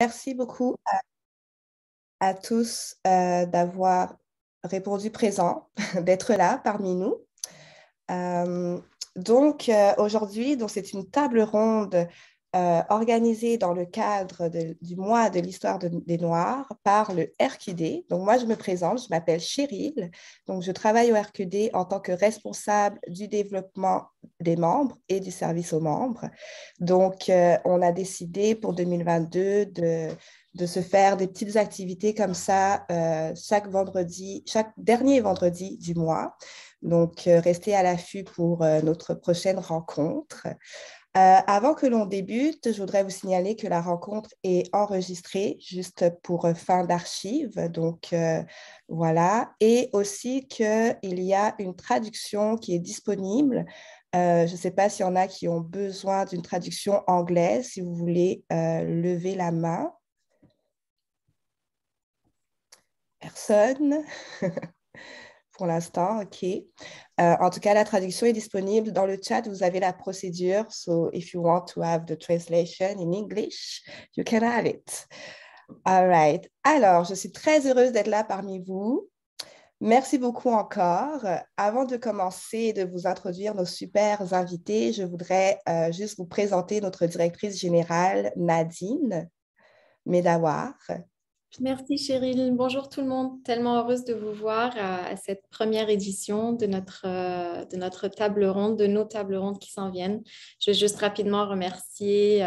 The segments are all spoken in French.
Merci beaucoup à tous d'avoir répondu présent, d'être là parmi nous. Aujourd'hui, c'est une table ronde organisée dans le cadre du mois de l'histoire des Noirs par le RQD. Donc, moi, je me présente, je m'appelle Cheryl. Donc, je travaille au RQD en tant que responsable du développement des membres et du service aux membres. Donc, on a décidé pour 2022 de se faire des petites activités comme ça chaque vendredi, chaque dernier vendredi du mois. Donc, restez à l'affût pour notre prochaine rencontre. Avant que l'on débute, je voudrais vous signaler que la rencontre est enregistrée juste pour fin d'archives. Donc, voilà. Et aussi qu'il y a une traduction qui est disponible. Je ne sais pas s'il y en a qui ont besoin d'une traduction anglaise. Si vous voulez lever la main. Personne. Pour l'instant, OK. En tout cas, la traduction est disponible dans le chat. Vous avez la procédure. So, if you want to have the translation in English, you can have it. All right. Alors, je suis très heureuse d'être là parmi vous. Merci beaucoup encore. Avant de commencer et de vous introduire nos super invités, je voudrais juste vous présenter notre directrice générale, Nadine Medawar. Merci Cheryl. Bonjour tout le monde. Tellement heureuse de vous voir à cette première édition de notre table ronde, de nos tables rondes qui s'en viennent. Je veux juste rapidement remercier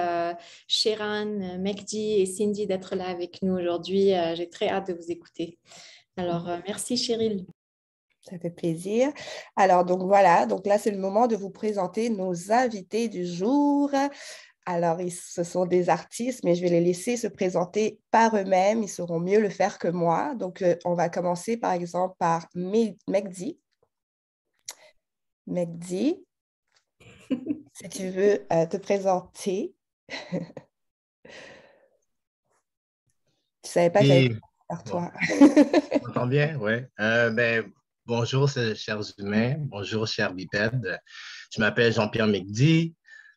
Sheran, Mekdi et Cindy d'être là avec nous aujourd'hui. J'ai très hâte de vous écouter. Alors, merci Cheryl. Ça fait plaisir. Alors, donc voilà, donc là, c'est le moment de vous présenter nos invités du jour. Alors, ce sont des artistes, mais je vais les laisser se présenter par eux-mêmes. Ils sauront mieux le faire que moi. Donc, on va commencer par exemple par Mekdi. Mekdi, si tu veux te présenter. Tu ne savais pas que j'allais Et, commencer par bon, toi. on entend bien, oui. Bonjour, chers humains. Bonjour, chers bipèdes. Je m'appelle Jean-Pierre Mekdi.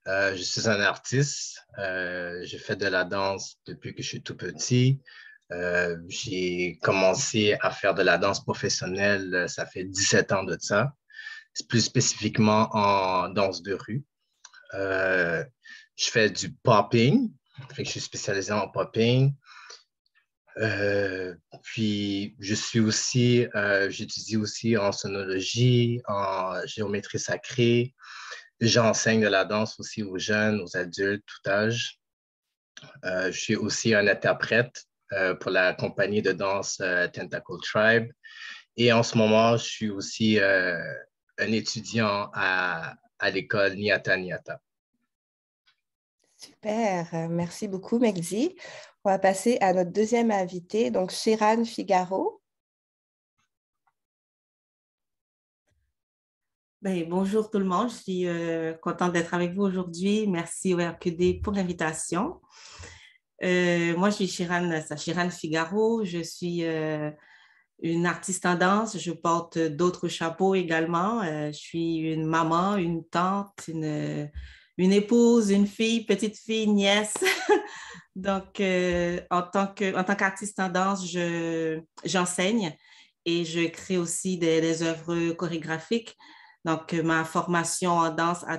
Je suis un artiste. Je fais de la danse depuis que je suis tout petit. J'ai commencé à faire de la danse professionnelle, ça fait 17 ans de ça, plus spécifiquement en danse de rue. Je fais du popping, fait que je suis spécialisé en popping. Puis, j'étudie aussi en sonologie, en géométrie sacrée. J'enseigne de la danse aussi aux jeunes, aux adultes, tout âge. Je suis aussi un interprète pour la compagnie de danse Tentacle Tribe. Et en ce moment, je suis aussi un étudiant à l'école Niata Niata. Super, merci beaucoup, Mekdi. On va passer à notre deuxième invité, donc Sheran Figaro. Bonjour tout le monde, je suis contente d'être avec vous aujourd'hui. Merci au RQD pour l'invitation. Moi, je suis Sheran Figaro. Je suis une artiste en danse. Je porte d'autres chapeaux également. Je suis une maman, une tante, une épouse, une fille, petite fille, nièce. Donc, en tant qu'artiste en danse, j'enseigne et je crée aussi des œuvres chorégraphiques. Donc, ma formation en danse a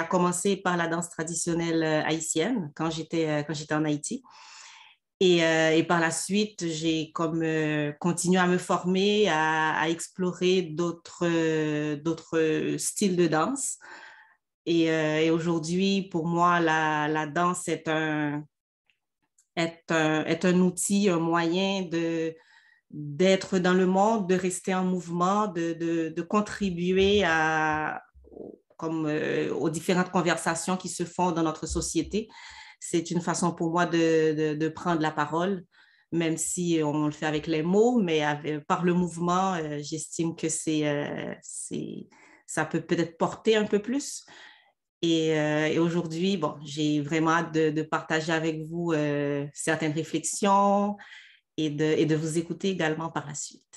commencé par la danse traditionnelle haïtienne quand j'étais en Haïti. Et par la suite, j'ai continué à me former, à explorer d'autres styles de danse. Et aujourd'hui, pour moi, la danse est un outil, un moyen d'être dans le monde, de rester en mouvement, de contribuer aux différentes conversations qui se font dans notre société. C'est une façon pour moi de prendre la parole, même si on le fait avec les mots, mais par le mouvement, j'estime que ça peut peut-être porter un peu plus. Et aujourd'hui, bon, j'ai vraiment hâte de partager avec vous certaines réflexions et de vous écouter également par la suite.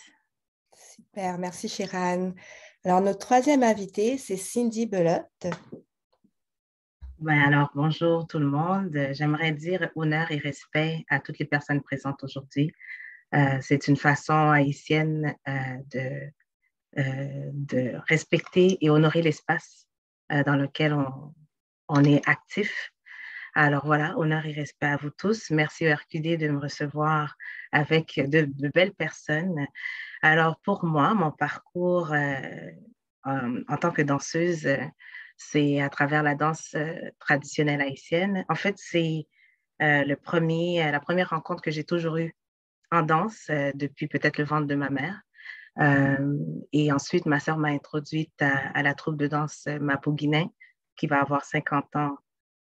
Super, merci Sheran. Alors, notre troisième invité, c'est Cindy Belotte. Alors, bonjour tout le monde. J'aimerais dire honneur et respect à toutes les personnes présentes aujourd'hui. C'est une façon haïtienne de respecter et honorer l'espace dans lequel on est actif. Alors voilà, honneur et respect à vous tous. Merci au RQD de me recevoir avec de belles personnes. Alors pour moi, mon parcours en tant que danseuse, c'est à travers la danse traditionnelle haïtienne. En fait, c'est la première rencontre que j'ai toujours eue en danse depuis peut-être le ventre de ma mère. Et ensuite, ma sœur m'a introduite à la troupe de danse Mapouguiné, qui va avoir 50 ans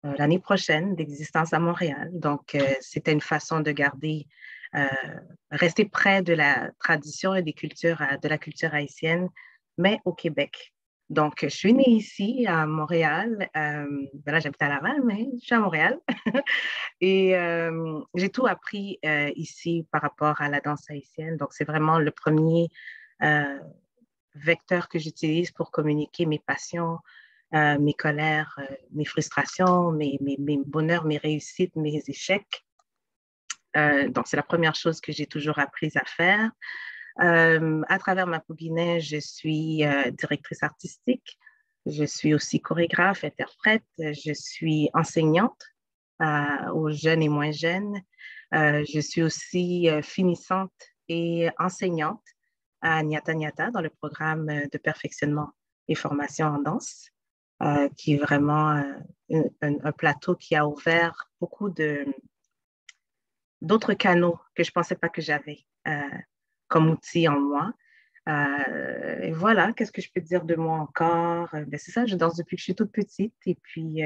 l'année prochaine d'existence à Montréal. Donc, c'était une façon de garder, euh, rester près de la tradition et de la culture haïtienne, mais au Québec. Donc, je suis née ici à Montréal. Là, j'habite à Laval, mais je suis à Montréal. Et j'ai tout appris ici par rapport à la danse haïtienne. Donc, c'est vraiment le premier euh, vecteur que j'utilise pour communiquer mes passions, mes colères, mes frustrations, mes bonheurs, mes réussites, mes échecs. Donc, c'est la première chose que j'ai toujours apprise à faire. À travers Mapouguiné, je suis directrice artistique. Je suis aussi chorégraphe, interprète. Je suis enseignante aux jeunes et moins jeunes. Je suis aussi finissante et enseignante à Nyata Nyata dans le programme de perfectionnement et formation en danse, qui est vraiment un plateau qui a ouvert beaucoup d'autres canaux que je ne pensais pas que j'avais comme outil en moi. Et voilà, qu'est-ce que je peux dire de moi encore? C'est ça, je danse depuis que je suis toute petite et puis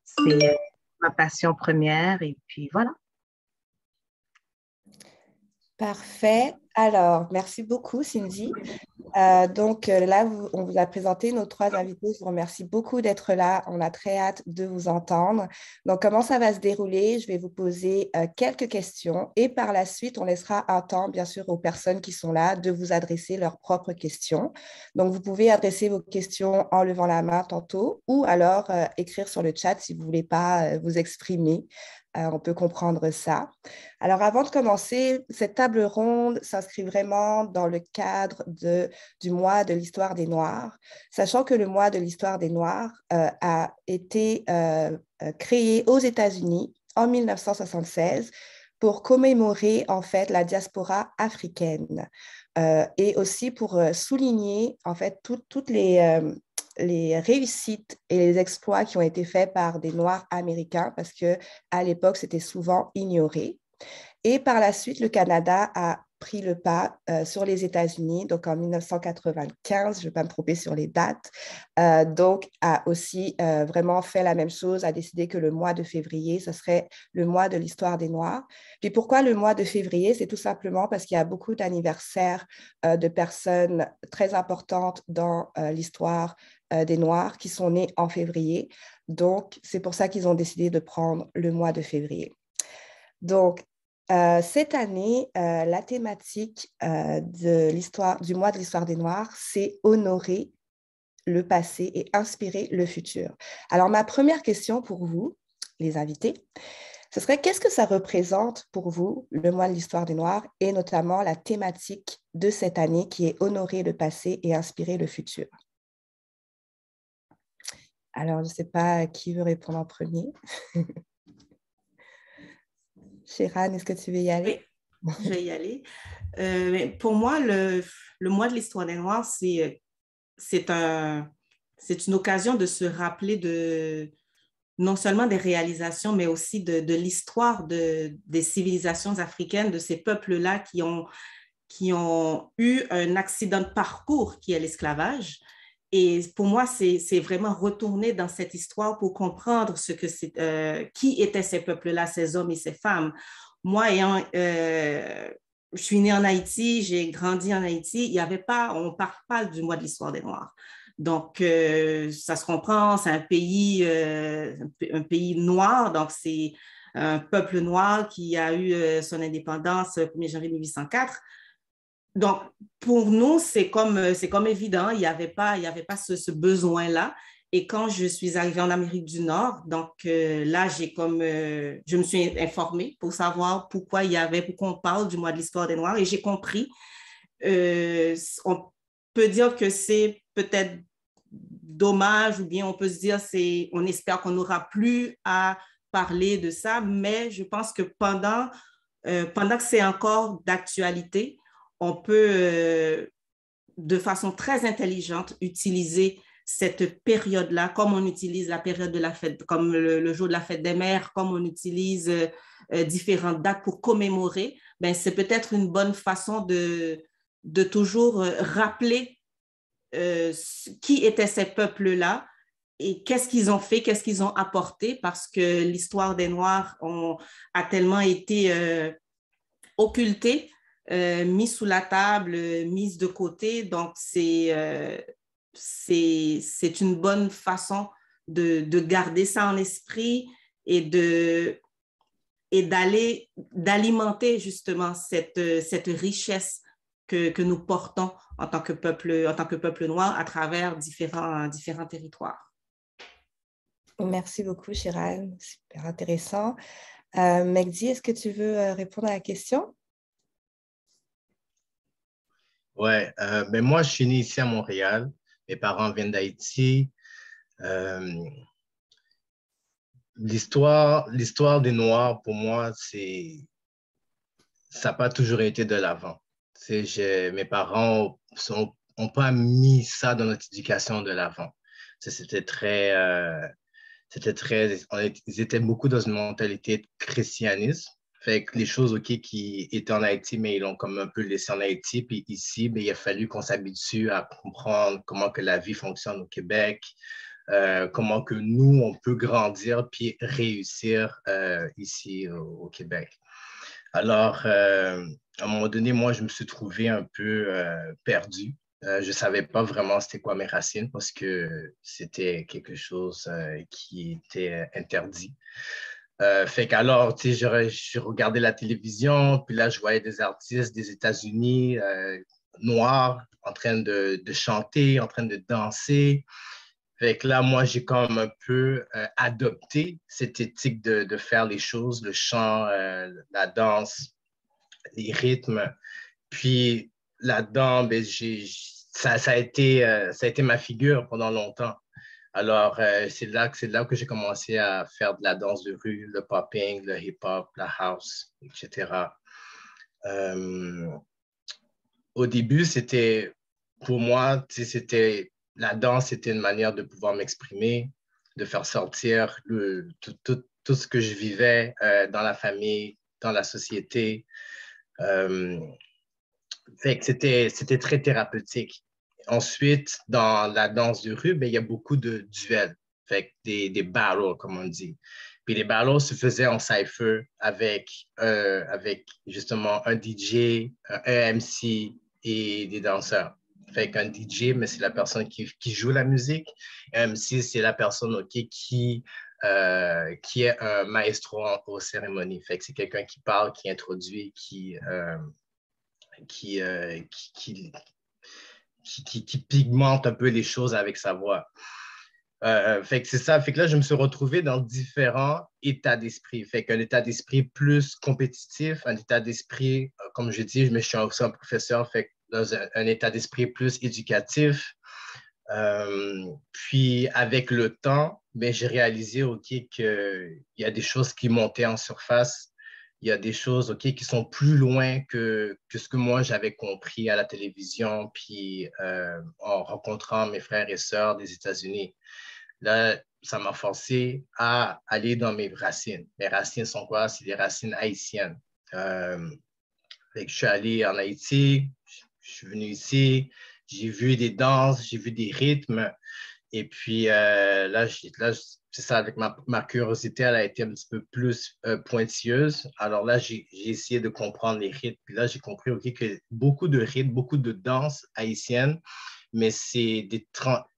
c'est ma passion première et puis voilà. Parfait. Alors, merci beaucoup, Cindy. Là, on vous a présenté nos trois invités. Je vous remercie beaucoup d'être là. On a très hâte de vous entendre. Donc, comment ça va se dérouler? Je vais vous poser quelques questions et par la suite, on laissera un temps, bien sûr, aux personnes qui sont là de vous adresser leurs propres questions. Donc, vous pouvez adresser vos questions en levant la main tantôt ou alors écrire sur le chat si vous ne voulez pas vous exprimer. On peut comprendre ça. Alors, avant de commencer, cette table ronde s'inscrit vraiment dans le cadre du mois de l'histoire des Noirs, sachant que le mois de l'histoire des Noirs a été créé aux États-Unis en 1976 pour commémorer en fait la diaspora africaine et aussi pour souligner en fait toutes les réussites et les exploits qui ont été faits par des Noirs américains parce qu'à l'époque, c'était souvent ignoré. Et par la suite, le Canada a pris le pas sur les États-Unis, donc en 1995, je ne vais pas me tromper sur les dates, donc a aussi vraiment fait la même chose, a décidé que le mois de février, ce serait le mois de l'histoire des Noirs. Puis pourquoi le mois de février? C'est tout simplement parce qu'il y a beaucoup d'anniversaires de personnes très importantes dans l'histoire des Noirs qui sont nés en février. Donc, c'est pour ça qu'ils ont décidé de prendre le mois de février. Donc, cette année, la thématique du mois de l'histoire des Noirs, c'est honorer le passé et inspirer le futur. Alors, ma première question pour vous, les invités, ce serait qu'est-ce que ça représente pour vous, le mois de l'histoire des Noirs, et notamment la thématique de cette année qui est honorer le passé et inspirer le futur? Alors, je ne sais pas qui veut répondre en premier. Shiran, est-ce que tu veux y aller? Oui, je vais y aller. Pour moi, le mois de l'histoire des Noirs, c'est une occasion de se rappeler non seulement des réalisations, mais aussi de l'histoire des civilisations africaines, de ces peuples-là qui ont eu un accident de parcours qui est l'esclavage. Et pour moi, c'est vraiment retourner dans cette histoire pour comprendre qui étaient ces peuples-là, ces hommes et ces femmes. Moi, je suis née en Haïti, j'ai grandi en Haïti, on ne parle pas du mois de l'histoire des Noirs. Donc, ça se comprend, c'est un pays noir, donc c'est un peuple noir qui a eu son indépendance le 1er janvier 1804. Donc, pour nous, c'est comme évident, il n'y avait pas ce besoin-là. Et quand je suis arrivée en Amérique du Nord, donc là, je me suis informée pour savoir pourquoi on parle du mois de l'histoire des Noirs et j'ai compris. On peut dire que c'est peut-être dommage ou bien on peut se dire, on espère qu'on n'aura plus à parler de ça, mais je pense que pendant que c'est encore d'actualité, on peut de façon très intelligente utiliser cette période-là, comme on utilise la période de la fête, comme le jour de la fête des mères, comme on utilise différentes dates pour commémorer, ben, c'est peut-être une bonne façon de toujours rappeler qui étaient ces peuples-là et qu'est-ce qu'ils ont fait, qu'est-ce qu'ils ont apporté, parce que l'histoire des Noirs a tellement été occultée, mise sous la table, mise de côté. Donc, c'est une bonne façon de garder ça en esprit et d'alimenter justement cette richesse que nous portons en tant que peuple noir à travers différents territoires. Merci beaucoup, Chiran. Super intéressant. Megdi, est-ce que tu veux répondre à la question? Ouais, ben moi, je suis né ici à Montréal. Mes parents viennent d'Haïti. L'histoire des Noirs, pour moi, ça n'a pas toujours été de l'avant. Mes parents n'ont pas mis ça dans notre éducation de l'avant. Ils étaient beaucoup dans une mentalité de christianisme. Fait que les choses, OK, qui étaient en Haïti, mais ils l'ont comme un peu laissé en Haïti. Puis ici, ben, il a fallu qu'on s'habitue à comprendre comment que la vie fonctionne au Québec, comment que nous, on peut grandir puis réussir ici au Québec. Alors, à un moment donné, moi, je me suis trouvé un peu perdu. Je ne savais pas vraiment c'était quoi mes racines parce que c'était quelque chose qui était interdit. Fait qu'alors, tu sais, je regardais la télévision, puis là, je voyais des artistes des États-Unis noirs en train de chanter, en train de danser. Fait que là, moi, j'ai comme un peu adopté cette éthique de faire les choses, le chant, la danse, les rythmes. Puis là-dedans, ben, ça a été ma figure pendant longtemps. Alors, c'est là que j'ai commencé à faire de la danse de rue, le popping, le hip-hop, la house, etc. Au début, pour moi, la danse, c'était une manière de pouvoir m'exprimer, de faire sortir tout ce que je vivais dans la famille, dans la société. Fait que c'était très thérapeutique. Ensuite, dans la danse de rue, ben, il y a beaucoup de duels, fait que des battles, comme on dit. Puis les battles se faisaient en cypher avec justement un DJ, un MC et des danseurs. Fait qu'un DJ, mais c'est la personne qui joue la musique. Un MC, c'est la personne qui est un maestro aux cérémonies. Fait que c'est quelqu'un qui parle, qui introduit, qui pigmente un peu les choses avec sa voix. Fait que c'est ça. Fait que là, je me suis retrouvé dans différents états d'esprit. Fait qu'un état d'esprit plus compétitif, un état d'esprit, comme je dis, je suis aussi un professeur, fait que dans un état d'esprit plus éducatif. Puis avec le temps, ben, j'ai réalisé OK, qu'il y a des choses qui montaient en surface. Il y a des choses OK, qui sont plus loin que ce que moi j'avais compris à la télévision, puis en rencontrant mes frères et sœurs des États-Unis. Là, ça m'a forcé à aller dans mes racines. Mes racines sont quoi? C'est des racines haïtiennes. Fait que je suis allé en Haïti, je suis venu ici, j'ai vu des danses, j'ai vu des rythmes. Et puis là, c'est ça, avec ma curiosité, elle a été un petit peu plus pointilleuse. Alors là, j'ai essayé de comprendre les rythmes. Puis là, j'ai compris OK, que beaucoup de rythmes, beaucoup de danses haïtiennes, mais c'est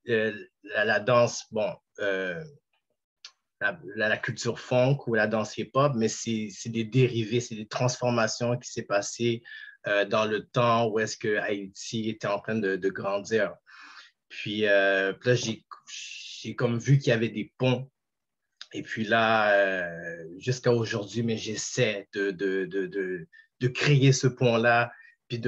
la danse, bon, la culture funk ou la danse hip-hop, mais c'est des dérivés, c'est des transformations qui s'est passées dans le temps où est-ce que Haïti était en train de grandir. Puis là, j'ai comme vu qu'il y avait des ponts. Et puis là, jusqu'à aujourd'hui, mais j'essaie de créer ce pont-là, puis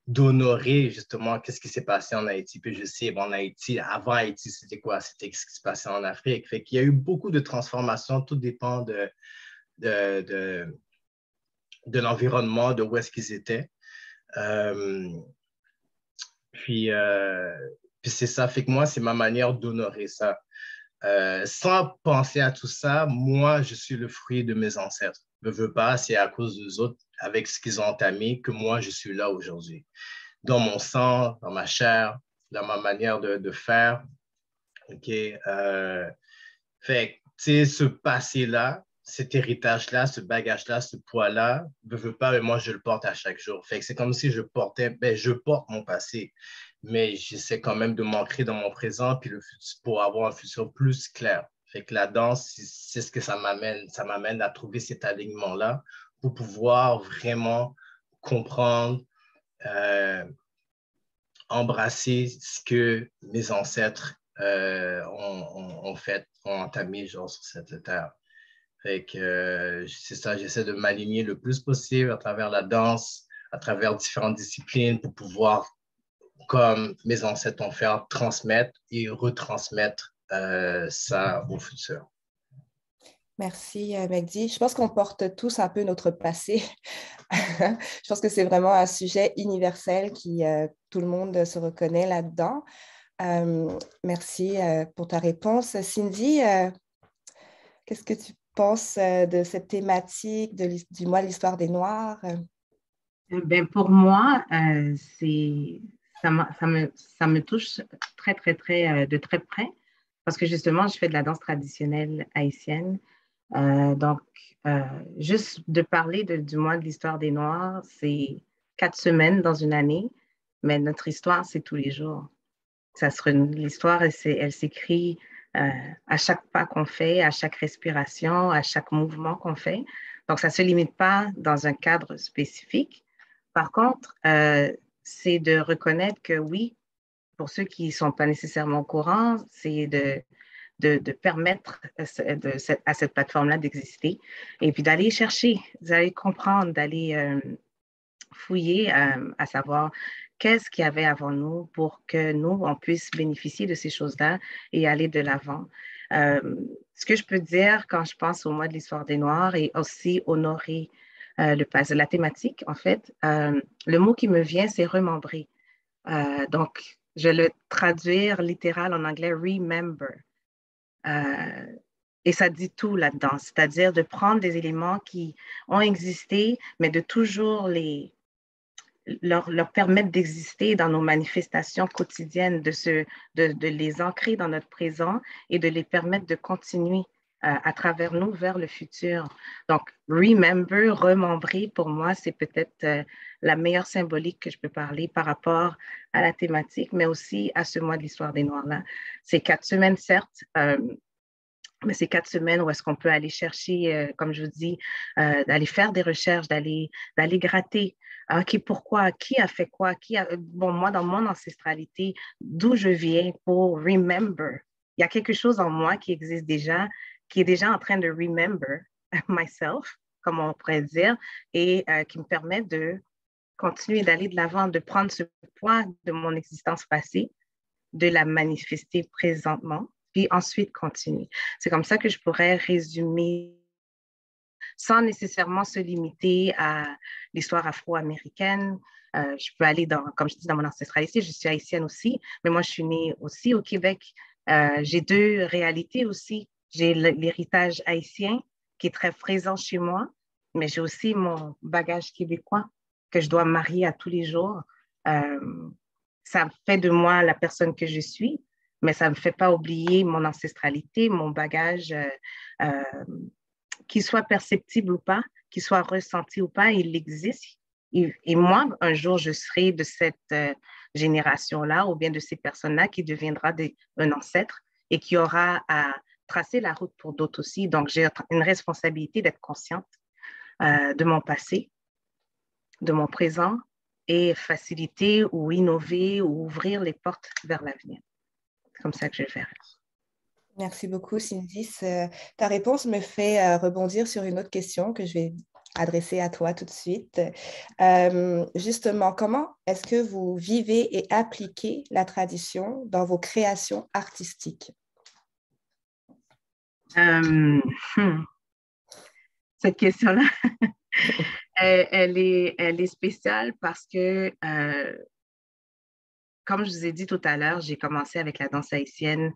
d'honorer justement qu'est-ce qui s'est passé en Haïti. Puis je sais, bon, en Haïti, avant Haïti, c'était quoi? C'était ce qui se passait en Afrique. Fait qu'il y a eu beaucoup de transformations, tout dépend de, de, de l'environnement, de où est-ce qu'ils étaient. Euh, puis, euh, puis c'est ça, fait que moi, c'est ma manière d'honorer ça. Sans penser à tout ça, moi, je suis le fruit de mes ancêtres. Je ne veux pas, c'est à cause des autres, avec ce qu'ils ont entamé, que moi, je suis là aujourd'hui. Dans mon sang, dans ma chair, dans ma manière de faire. OK? Fait que, tu sais, ce passé-là, cet héritage-là, ce bagage-là, ce poids-là, je veux pas, mais moi, je le porte à chaque jour. Fait que c'est comme si je portais, ben, je porte mon passé, mais j'essaie quand même de m'ancrer dans mon présent puis le futur, pour avoir un futur plus clair. Fait que la danse, c'est ce que ça m'amène. Ça m'amène à trouver cet alignement-là pour pouvoir vraiment comprendre, euh, embrasser ce que mes ancêtres ont fait, ont entamé genre, sur cette terre. Fait que c'est ça, j'essaie de m'aligner le plus possible à travers la danse, à travers différentes disciplines pour pouvoir, comme mes ancêtres ont fait, transmettre et retransmettre ça au futur. Merci, Megdi. Je pense qu'on porte tous un peu notre passé. Je pense que c'est vraiment un sujet universel qui, tout le monde se reconnaît là-dedans. Merci pour ta réponse. Cindy, qu'est-ce que tu penses de cette thématique du mois de l'histoire des Noirs? Ben, pour moi, ça me touche très, très, très, de très près parce que justement, je fais de la danse traditionnelle haïtienne. Donc, juste de parler du mois de l'histoire des Noirs, c'est 4 semaines dans une année, mais notre histoire, c'est tous les jours. L'histoire, elle s'écrit à chaque pas qu'on fait, à chaque respiration, à chaque mouvement qu'on fait. Donc, ça ne se limite pas dans un cadre spécifique. Par contre, c'est de reconnaître que oui, pour ceux qui ne sont pas nécessairement au courant, c'est de permettre à cette plateforme-là d'exister et puis d'aller chercher, d'aller comprendre, d'aller fouiller à savoir qu'est-ce qu'il y avait avant nous pour que nous, on puisse bénéficier de ces choses-là et aller de l'avant. Ce que je peux dire quand je pense au mois de l'histoire des Noirs et aussi honorer le passé, la thématique, en fait, le mot qui me vient, c'est remembrer. Donc, je vais le traduire littéral en anglais, remember. Et ça dit tout là-dedans, c'est-à-dire de prendre des éléments qui ont existé, mais de toujours leur permettre d'exister dans nos manifestations quotidiennes, de les ancrer dans notre présent et de les permettre de continuer à travers nous vers le futur. Donc, remembrer, pour moi, c'est peut-être la meilleure symbolique que je peux parler par rapport à la thématique, mais aussi à ce mois de l'histoire des Noirs-là. C'est 4 semaines, certes, mais c'est 4 semaines où est-ce qu'on peut aller chercher, comme je vous dis, d'aller faire des recherches, d'aller gratter. OK, pourquoi? Qui a fait quoi? Bon, moi, dans mon ancestralité, d'où je viens pour remember. Il y a quelque chose en moi qui existe déjà, qui est déjà en train de remember myself, comme on pourrait dire, et qui me permet de continuer d'aller de l'avant, de prendre ce poids de mon existence passée, de la manifester présentement, puis ensuite continuer. C'est comme ça que je pourrais résumer sans nécessairement se limiter à l'histoire afro-américaine. Je peux aller comme je dis, dans mon ancestralité, je suis haïtienne aussi, mais moi, je suis née aussi au Québec. J'ai 2 réalités aussi. J'ai l'héritage haïtien qui est très présent chez moi, mais j'ai aussi mon bagage québécois que je dois marier à tous les jours. Ça fait de moi la personne que je suis, mais ça ne me fait pas oublier mon ancestralité, mon bagage, qu'il soit perceptible ou pas, qu'il soit ressenti ou pas, il existe. Et moi, un jour, je serai de cette génération-là ou bien de ces personnes-là qui deviendra un ancêtre et qui aura à tracer la route pour d'autres aussi. Donc, j'ai une responsabilité d'être consciente de mon passé, de mon présent et faciliter ou innover ou ouvrir les portes vers l'avenir. C'est comme ça que je vais faire. Merci beaucoup, Cindy. Ta réponse me fait rebondir sur une autre question que je vais adresser à toi tout de suite. Justement, comment est-ce que vous vivez et appliquez la tradition dans vos créations artistiques? Cette question-là, elle est spéciale parce que, comme je vous ai dit tout à l'heure, j'ai commencé avec la danse haïtienne.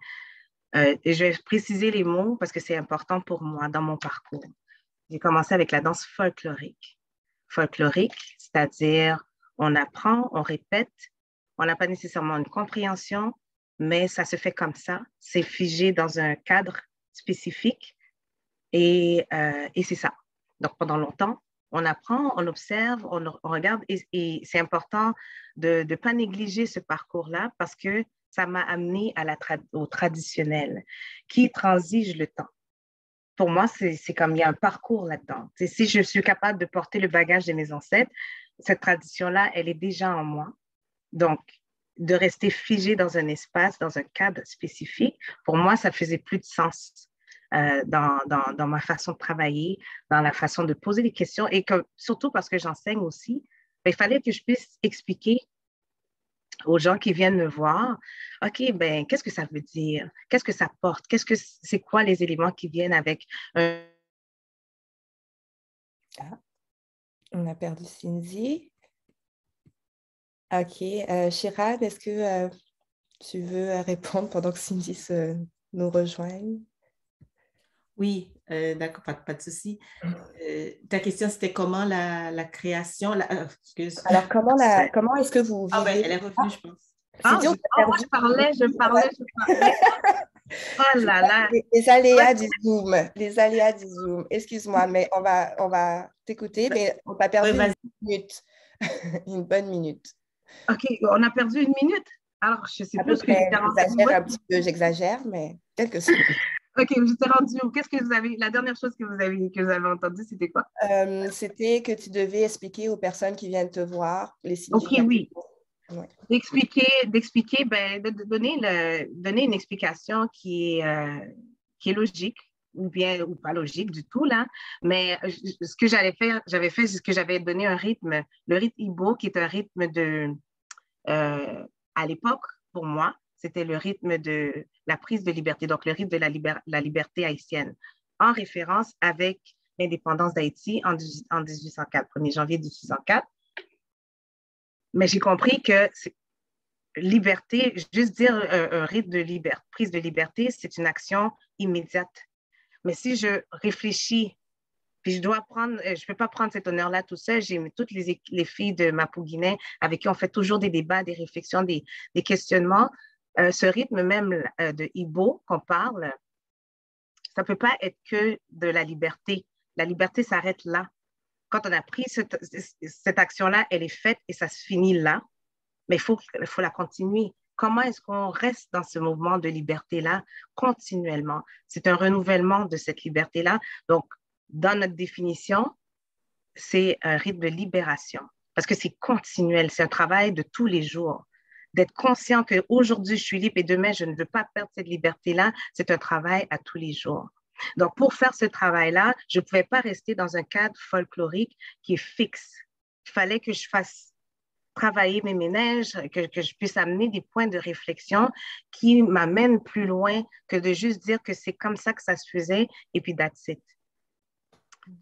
Et je vais préciser les mots parce que c'est important pour moi dans mon parcours. J'ai commencé avec la danse folklorique. Folklorique, c'est-à-dire on apprend, on répète, on n'a pas nécessairement une compréhension, mais ça se fait comme ça. C'est figé dans un cadre spécifique et c'est ça. Donc, pendant longtemps, on apprend, on observe, on regarde et c'est important de ne pas négliger ce parcours-là parce que ça m'a amené au traditionnel qui transige le temps. Pour moi, c'est comme il y a un parcours là-dedans. Si je suis capable de porter le bagage de mes ancêtres, cette tradition-là, elle est déjà en moi. Donc, de rester figé dans un espace, dans un cadre spécifique, pour moi, ça faisait plus de sens dans ma façon de travailler, dans la façon de poser des questions et surtout parce que j'enseigne aussi, il fallait que je puisse expliquer aux gens qui viennent me voir, OK, ben, qu'est-ce que ça veut dire? Qu'est-ce que ça porte? C'est quoi les éléments qui viennent avec un... Ah, on a perdu Cindy. OK. Chiran, est-ce que tu veux répondre pendant que Cindy nous rejoigne? Oui, d'accord, pas de souci. Ta question, c'était comment la création... excuse. Alors, comment est-ce que vous vivez? Ah, ben, elle est revenue, je pense. Moi, je parlais. Oh là là. Les aléas du Zoom. Les aléas du Zoom. Excuse-moi, mais on va t'écouter, mais on va perdre une minute. Une bonne minute. OK, on a perdu une minute. Alors, je ne sais À plus peu ce que j'étais près, j'exagère un petit peu, j'exagère, mais quelques secondes. OK, j'étais rendue où? Qu'est-ce que vous avez... La dernière chose que vous avez entendue, c'était quoi? C'était que tu devais expliquer aux personnes qui viennent te voir les significations. OK, oui. Ouais. D'expliquer, ben, de donner une explication qui est logique ou pas logique du tout, là. Mais ce que j'avais fait, c'est que j'avais donné un rythme, le rythme Igbo, qui est un rythme à l'époque, pour moi, c'était le rythme de la prise de liberté, donc le rythme de la liberté haïtienne, en référence avec l'indépendance d'Haïti en 1804, 1er janvier 1804. Mais j'ai compris que liberté, juste dire un rythme de prise de liberté, c'est une action immédiate. Mais si je réfléchis, puis je ne peux pas prendre cet honneur-là tout seul, j'ai toutes les filles de Mapouguinais avec qui on fait toujours des débats, des réflexions, des questionnements. Ce rythme même de Igbo qu'on parle, ça ne peut pas être que de la liberté. La liberté s'arrête là. Quand on a pris cette action-là, elle est faite et ça se finit là. Mais il faut la continuer. Comment est-ce qu'on reste dans ce mouvement de liberté-là continuellement? C'est un renouvellement de cette liberté-là. Donc, dans notre définition, c'est un rythme de libération parce que c'est continuel, c'est un travail de tous les jours. D'être conscient qu'aujourd'hui, je suis libre et demain, je ne veux pas perdre cette liberté-là, c'est un travail à tous les jours. Donc, pour faire ce travail-là, je ne pouvais pas rester dans un cadre folklorique qui est fixe. Il fallait que je fasse travailler mes ménages, que je puisse amener des points de réflexion qui m'amènent plus loin que de juste dire que c'est comme ça que ça se faisait et puis that's it.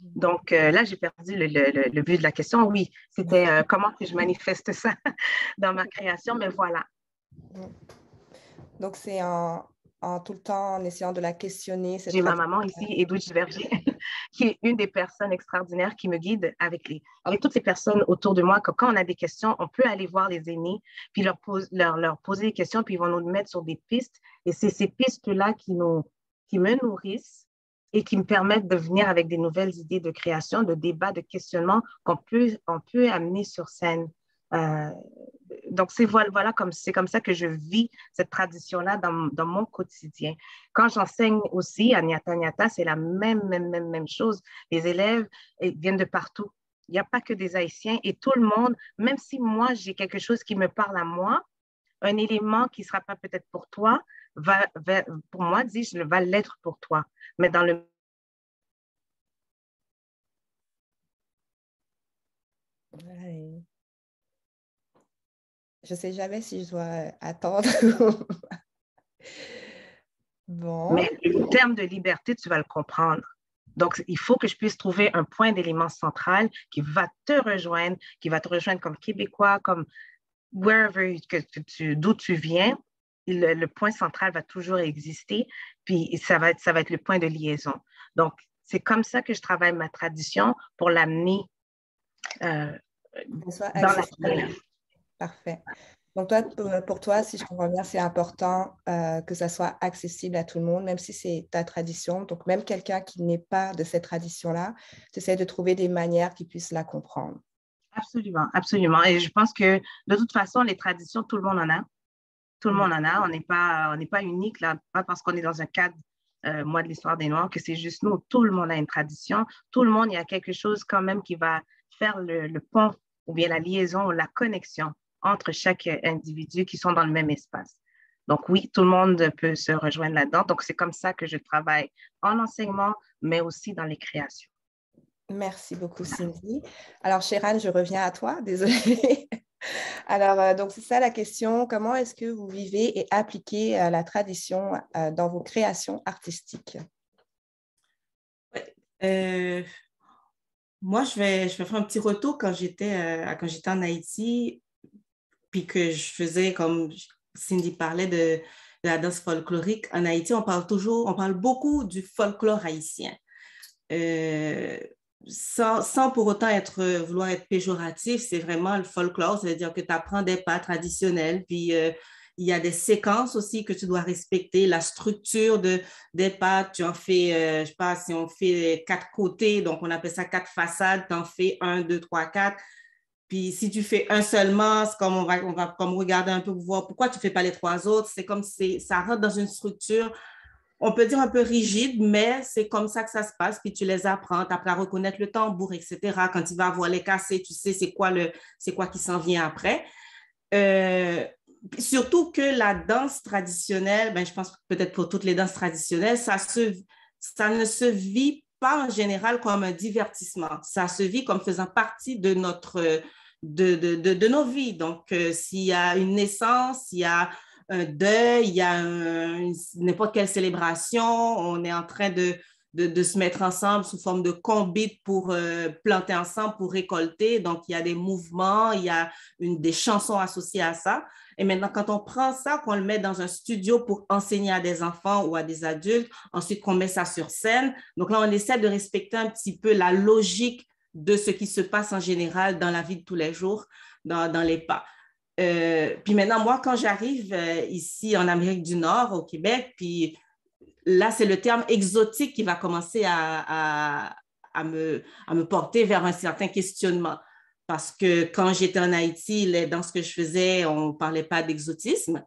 Donc là, j'ai perdu le but de la question. Oui, c'était comment que je manifeste ça dans ma création, mais voilà. Donc, c'est en tout le temps en essayant de la questionner. J'ai ma maman ici, Edwidge Verger, qui est une des personnes extraordinaires qui me guide avec toutes les personnes autour de moi. Quand on a des questions, on peut aller voir les aînés, puis leur poser des questions, puis ils vont nous mettre sur des pistes. Et c'est ces pistes-là qui me nourrissent et qui me permettent de venir avec des nouvelles idées de création, de débat, de questionnement qu'on peut amener sur scène. Donc, c'est comme ça que je vis cette tradition-là dans mon quotidien. Quand j'enseigne aussi à Nyata Nyata, c'est la même chose. Les élèves viennent de partout. Il n'y a pas que des Haïtiens et tout le monde, même si moi, j'ai quelque chose qui me parle à moi, un élément qui ne sera pas peut-être pour toi, pour moi, dis-je, va l'être pour toi. Mais dans le... Ouais. Je ne sais jamais si je dois attendre. Bon. Mais le terme de liberté, tu vas le comprendre. Donc, il faut que je puisse trouver un point d'élément central qui va te rejoindre comme Québécois, comme wherever d'où tu viens. Le point central va toujours exister, puis ça va être le point de liaison. Donc, c'est comme ça que je travaille ma tradition pour l'amener dans la vie. Parfait. Donc, toi, pour toi, si je comprends bien, c'est important que ça soit accessible à tout le monde, même si c'est ta tradition. Donc, même quelqu'un qui n'est pas de cette tradition-là, tu essaies de trouver des manières qui puissent la comprendre. Absolument, absolument. Et je pense que de toute façon, les traditions, tout le monde en a. Tout le monde en a. On n'est pas unique, là, pas parce qu'on est dans un cadre, moi, de l'histoire des Noirs, que c'est juste nous. Tout le monde a une tradition. Tout le monde, il y a quelque chose quand même qui va faire le pont ou bien la liaison ou la connexion entre chaque individu qui sont dans le même espace. Donc oui, tout le monde peut se rejoindre là-dedans. Donc c'est comme ça que je travaille en enseignement, mais aussi dans les créations. Merci beaucoup, Cindy. Alors, Sheran, je reviens à toi, désolée. Alors, donc c'est ça la question. Comment est-ce que vous vivez et appliquez la tradition dans vos créations artistiques? Moi, je vais faire un petit retour quand j'étais en Haïti, puis que je faisais, comme Cindy parlait de la danse folklorique. En Haïti, on parle beaucoup du folklore haïtien. Sans pour autant vouloir être péjoratif, c'est vraiment le folklore, c'est-à-dire que tu apprends des pas traditionnels, puis il y a des séquences aussi que tu dois respecter, la structure des pas, tu en fais, je ne sais pas, si on fait 4 côtés, donc on appelle ça 4 façades, tu en fais 1, 2, 3, 4. Puis si tu fais un seulement, c'est comme on va comme regarder un peu pour voir pourquoi tu ne fais pas les 3 autres. C'est comme si ça rentre dans une structure, on peut dire un peu rigide, mais c'est comme ça que ça se passe. Puis tu les apprends, tu apprends à reconnaître le tambour, etc. Quand il va avoir les cassés, tu sais c'est quoi qui s'en vient après. Surtout que la danse traditionnelle, ben, je pense peut-être pour toutes les danses traditionnelles, ça ne se vit pas en général comme un divertissement. Ça se vit comme faisant partie de de nos vies. Donc, s'il y a une naissance, s'il y a un deuil, il y a n'importe quelle célébration, on est en train de se mettre ensemble sous forme de combit pour planter ensemble, pour récolter. Donc, il y a des mouvements, il y a des chansons associées à ça. Et maintenant, quand on prend ça, qu'on le met dans un studio pour enseigner à des enfants ou à des adultes, ensuite qu'on met ça sur scène, donc là, on essaie de respecter un petit peu la logique de ce qui se passe en général dans la vie de tous les jours, dans les pas. Puis maintenant, moi, quand j'arrive ici en Amérique du Nord, au Québec, puis là, c'est le terme exotique qui va commencer à me porter vers un certain questionnement. Parce que quand j'étais en Haïti, dans ce que je faisais, on ne parlait pas d'exotisme.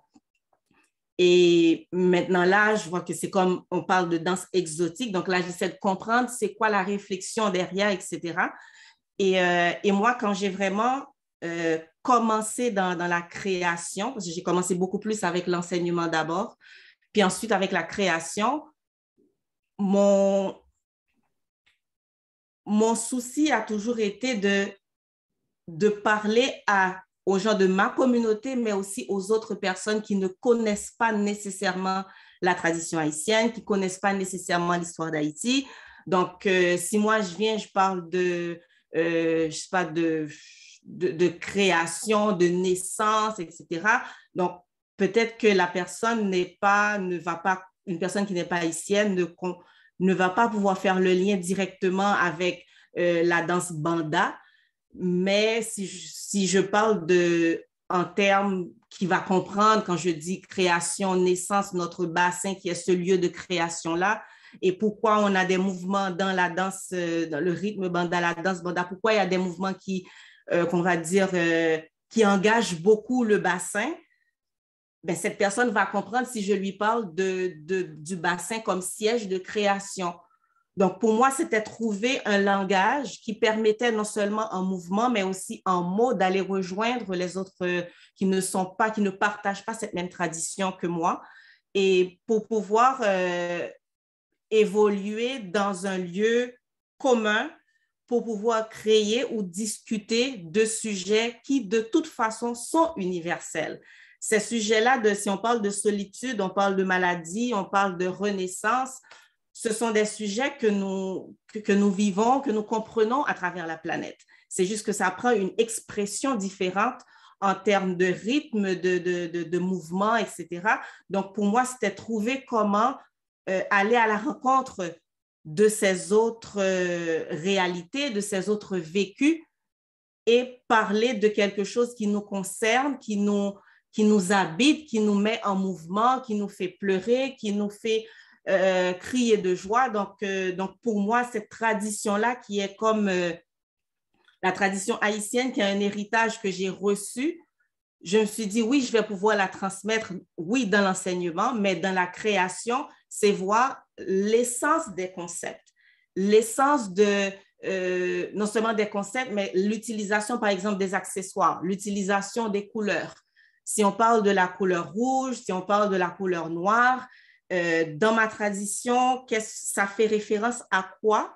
Et maintenant, là, je vois que c'est comme on parle de danse exotique. Donc là, j'essaie de comprendre c'est quoi la réflexion derrière, etc. Et moi, quand j'ai vraiment commencé dans la création, parce que j'ai commencé beaucoup plus avec l'enseignement d'abord, puis ensuite avec la création, mon souci a toujours été de parler aux gens de ma communauté, mais aussi aux autres personnes qui ne connaissent pas nécessairement la tradition haïtienne, qui ne connaissent pas nécessairement l'histoire d'Haïti. Donc, si moi, je viens, je parle je sais pas, de création, de naissance, etc. Donc, peut-être que la personne une personne qui n'est pas haïtienne ne va pas pouvoir faire le lien directement avec la danse banda. Mais si je parle en termes qui va comprendre quand je dis création, naissance, notre bassin qui est ce lieu de création-là, et pourquoi on a des mouvements dans la danse, dans le rythme banda, la danse banda, pourquoi il y a des mouvements qu'on va dire, qui engagent beaucoup le bassin, ben, cette personne va comprendre si je lui parle du bassin comme siège de création. Donc, pour moi, c'était trouver un langage qui permettait non seulement en mouvement, mais aussi en mots d'aller rejoindre les autres qui ne partagent pas cette même tradition que moi. Et pour pouvoir évoluer dans un lieu commun pour pouvoir créer ou discuter de sujets qui, de toute façon, sont universels. Ces sujets-là, si on parle de solitude, on parle de maladie, on parle de renaissance, ce sont des sujets que nous vivons, que nous comprenons à travers la planète. C'est juste que ça prend une expression différente en termes de rythme, de mouvement, etc. Donc, pour moi, c'était trouver comment aller à la rencontre de ces autres réalités, de ces autres vécus et parler de quelque chose qui nous concerne, qui nous habite, qui nous met en mouvement, qui nous fait pleurer, qui nous fait crier de joie. Donc, pour moi, cette tradition-là qui est comme la tradition haïtienne, qui est un héritage que j'ai reçu, je me suis dit, oui, je vais pouvoir la transmettre, oui, dans l'enseignement, mais dans la création, c'est voir l'essence des concepts, l'essence non seulement des concepts, mais l'utilisation, par exemple, des accessoires, l'utilisation des couleurs. Si on parle de la couleur rouge, si on parle de la couleur noire, dans ma tradition, ça fait référence à quoi?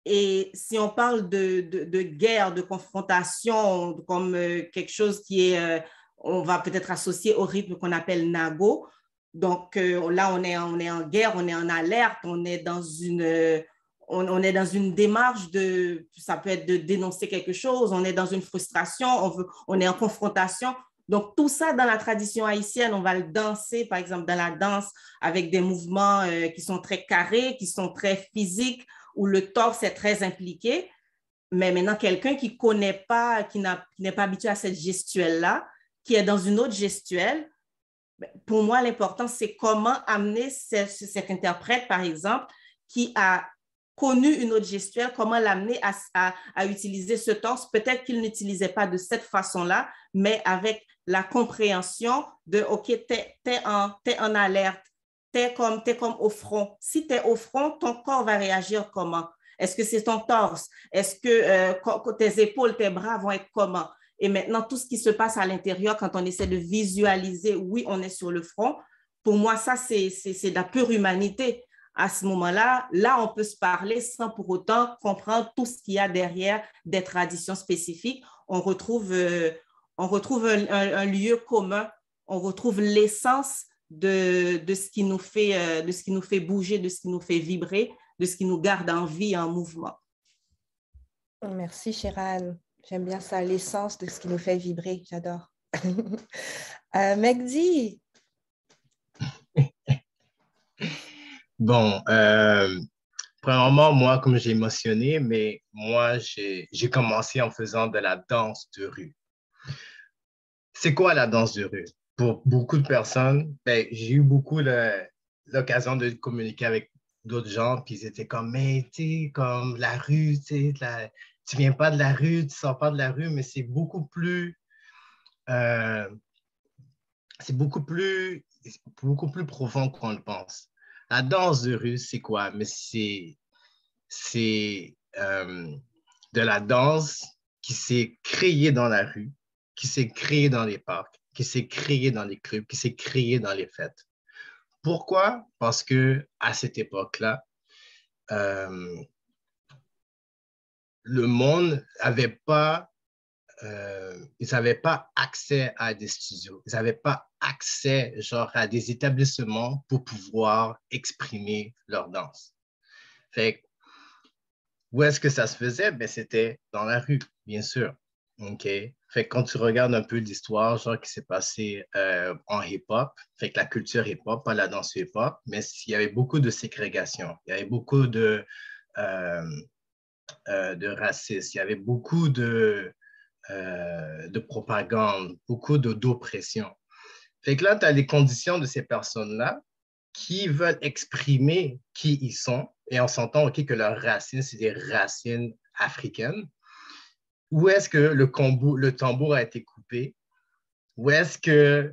Et si on parle de guerre, de confrontation, comme quelque chose qui est, on va peut-être associer au rythme qu'on appelle Nago. Donc là, on est en guerre, on est en alerte, on est dans une démarche ça peut être de dénoncer quelque chose, on est dans une frustration, on est en confrontation. Donc, tout ça dans la tradition haïtienne, on va le danser, par exemple, dans la danse, avec des mouvements qui sont très carrés, qui sont très physiques, où le torse est très impliqué. Mais maintenant, quelqu'un qui ne connaît pas, qui n'est pas habitué à cette gestuelle-là, qui est dans une autre gestuelle, pour moi, l'important, c'est comment amener cet interprète, par exemple, qui a connu une autre gestuelle, comment l'amener à utiliser ce torse. Peut-être qu'il n'utilisait pas de cette façon-là, mais avec la compréhension de, OK, t'es en alerte, t'es comme au front. Si t'es au front, ton corps va réagir comment? Est-ce que c'est ton torse? Est-ce que tes épaules, tes bras vont être comment? Et maintenant, tout ce qui se passe à l'intérieur, quand on essaie de visualiser, oui, on est sur le front, pour moi, ça, c'est de la pure humanité. À ce moment-là, là, on peut se parler sans pour autant comprendre tout ce qu'il y a derrière des traditions spécifiques. On retrouve un lieu commun, on retrouve l'essence de ce qui nous fait bouger, de ce qui nous fait vibrer, de ce qui nous garde en vie, en mouvement. Merci, Chiran. J'aime bien ça, l'essence de ce qui nous fait vibrer. J'adore. Megdi. Bon, premièrement, moi, comme j'ai mentionné, mais moi, j'ai commencé en faisant de la danse de rue. C'est quoi la danse de rue? Pour beaucoup de personnes, j'ai eu beaucoup l'occasion de communiquer avec d'autres gens, puis ils étaient comme, mais tu sais, comme la rue, tu viens pas de la rue, tu sors pas de la rue, mais c'est beaucoup plus profond qu'on le pense. La danse de rue, c'est quoi? Mais c'est de la danse qui s'est créée dans la rue, qui s'est créée dans les parcs, qui s'est créée dans les clubs, qui s'est créée dans les fêtes. Pourquoi? Parce que à cette époque-là, le monde n'avait pas ils n'avaient pas accès à des studios, ils n'avaient pas accès genre à des établissements pour pouvoir exprimer leur danse. Fait où est-ce que ça se faisait? Ben, c'était dans la rue, bien sûr. OK? Fait que quand tu regardes un peu l'histoire, genre qui s'est passé en hip-hop, fait que la culture hip-hop, pas la danse hip-hop, mais il y avait beaucoup de ségrégation, il y avait beaucoup de racisme, il y avait beaucoup de propagande, beaucoup d'oppression. Fait que là, tu as les conditions de ces personnes-là qui veulent exprimer qui ils sont, et on s'entend okay, que leurs racines, c'est des racines africaines. Où est-ce que le tambour a été coupé? Où est-ce que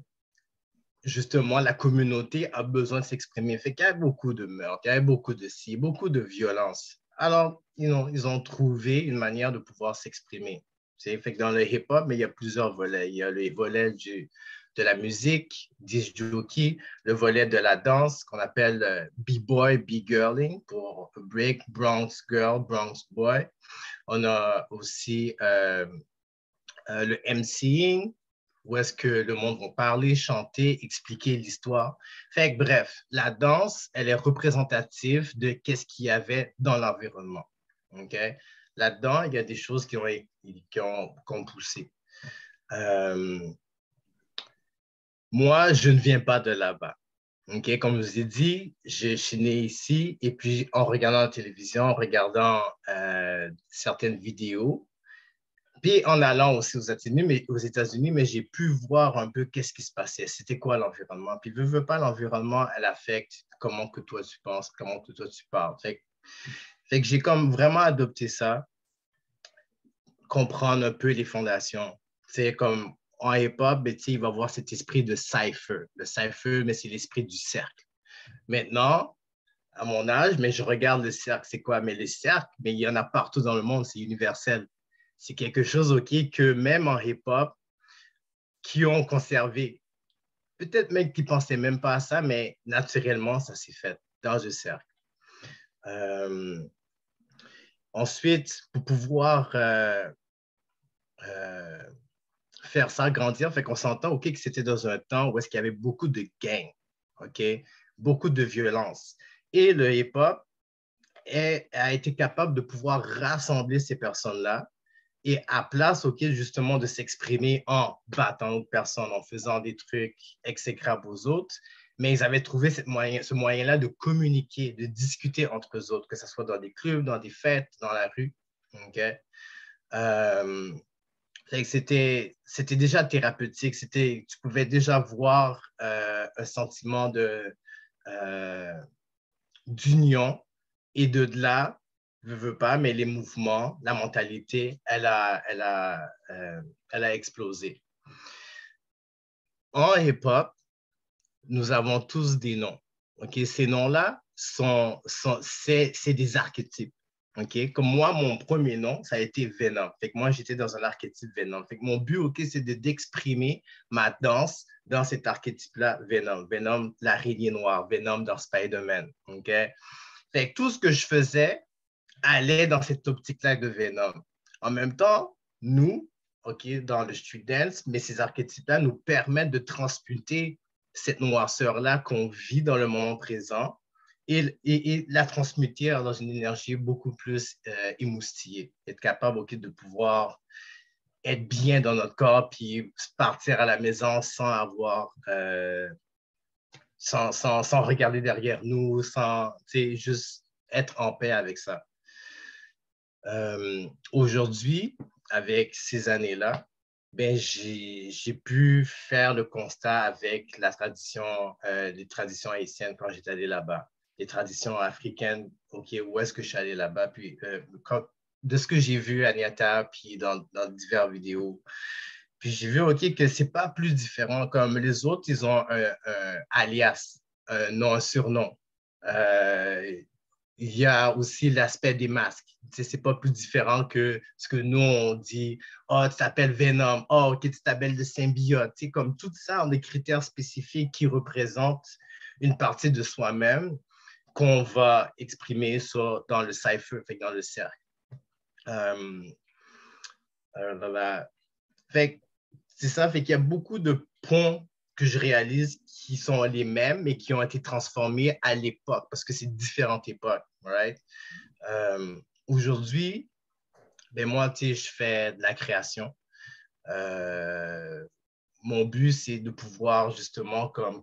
justement, la communauté a besoin de s'exprimer. Fait qu'il y a beaucoup de meurtres, il y a beaucoup de ci, beaucoup de violence. Alors, ils ont trouvé une manière de pouvoir s'exprimer. Fait que dans le hip-hop, mais il y a plusieurs volets. Il y a le volet de la musique, disc jockey, le volet de la danse qu'on appelle B-boy, B-girling pour break, Bronx girl, Bronx boy. On a aussi le MCing, où est-ce que le monde va parler, chanter, expliquer l'histoire. Fait que bref, la danse, elle est représentative de qu'est-ce qu'il y avait dans l'environnement. OK? Là-dedans, il y a des choses qui ont poussé. Moi, je ne viens pas de là-bas. OK? Comme je vous ai dit, je suis né ici et puis en regardant la télévision, en regardant certaines vidéos, puis en allant aussi aux États-Unis, mais j'ai pu voir un peu qu'est-ce qui se passait, c'était quoi l'environnement. Puis veux pas, l'environnement, elle affecte comment que toi tu penses, comment que toi tu parles. Fait que j'ai comme vraiment adopté ça, comprendre un peu les fondations. C'est comme en hip-hop, ben, il va y avoir cet esprit de cypher. Le cypher, mais c'est l'esprit du cercle. Maintenant, à mon âge, mais je regarde le cercle, c'est quoi? Mais le cercle, mais il y en a partout dans le monde, c'est universel. C'est quelque chose, OK, que même en hip-hop, qui ont conservé. Peut-être même qu'ils ne pensaient même pas à ça, mais naturellement, ça s'est fait dans le cercle. Ensuite, pour pouvoir faire ça grandir, fait qu'on s'entend, OK, que c'était dans un temps où est-ce qu'il y avait beaucoup de gangs, OK, beaucoup de violence. Et le hip-hop a été capable de pouvoir rassembler ces personnes-là et à place, OK, justement, de s'exprimer en battant d'autres personnes, en faisant des trucs exécrables aux autres, mais ils avaient trouvé ce moyen-là de communiquer, de discuter entre eux autres, que ce soit dans des clubs, dans des fêtes, dans la rue. OK? C'était déjà thérapeutique. Tu pouvais déjà voir un sentiment d'union et de là, je veux pas, mais les mouvements, la mentalité, elle a explosé. En hip-hop, nous avons tous des noms. Okay? Ces noms-là, c'est des archétypes. Okay? Comme moi, mon premier nom, ça a été Venom. Fait que moi, j'étais dans un archétype Venom. Fait que mon but, OK, c'est d'exprimer ma danse dans cet archétype-là, Venom. Venom, l'araignée noire. Venom dans Spider-Man. Okay? Fait que tout ce que je faisais allait dans cette optique-là de Venom. En même temps, nous, OK, dans le street dance, mais ces archétypes-là nous permettent de transmuter cette noirceur-là qu'on vit dans le moment présent et la transmuter dans une énergie beaucoup plus émoustillée. Être capable, OK, de pouvoir être bien dans notre corps puis partir à la maison sans avoir... sans regarder derrière nous, sans juste être en paix avec ça. Aujourd'hui, avec ces années-là, ben, j'ai pu faire le constat avec la tradition, les traditions haïtiennes quand j'étais allé là-bas, les traditions africaines, OK, où est-ce que je suis allé là-bas, puis de ce que j'ai vu à Niata, puis dans diverses vidéos, puis j'ai vu, OK, que c'est pas plus différent, comme les autres, ils ont un alias, un nom, un surnom. Il y a aussi l'aspect des masques. C'est pas plus différent que ce que nous, on dit, « Oh, tu t'appelles Venom. Oh, OK, tu t'appelles le symbiote. » Comme tout ça, on a des critères spécifiques qui représentent une partie de soi-même qu'on va exprimer dans le cypher, dans le cercle. C'est ça, fait qu'il y a beaucoup de ponts que je réalise qui sont les mêmes, mais qui ont été transformés à l'époque, parce que c'est différentes époques, right? Aujourd'hui, ben moi, je fais de la création. Mon but, c'est de pouvoir justement comme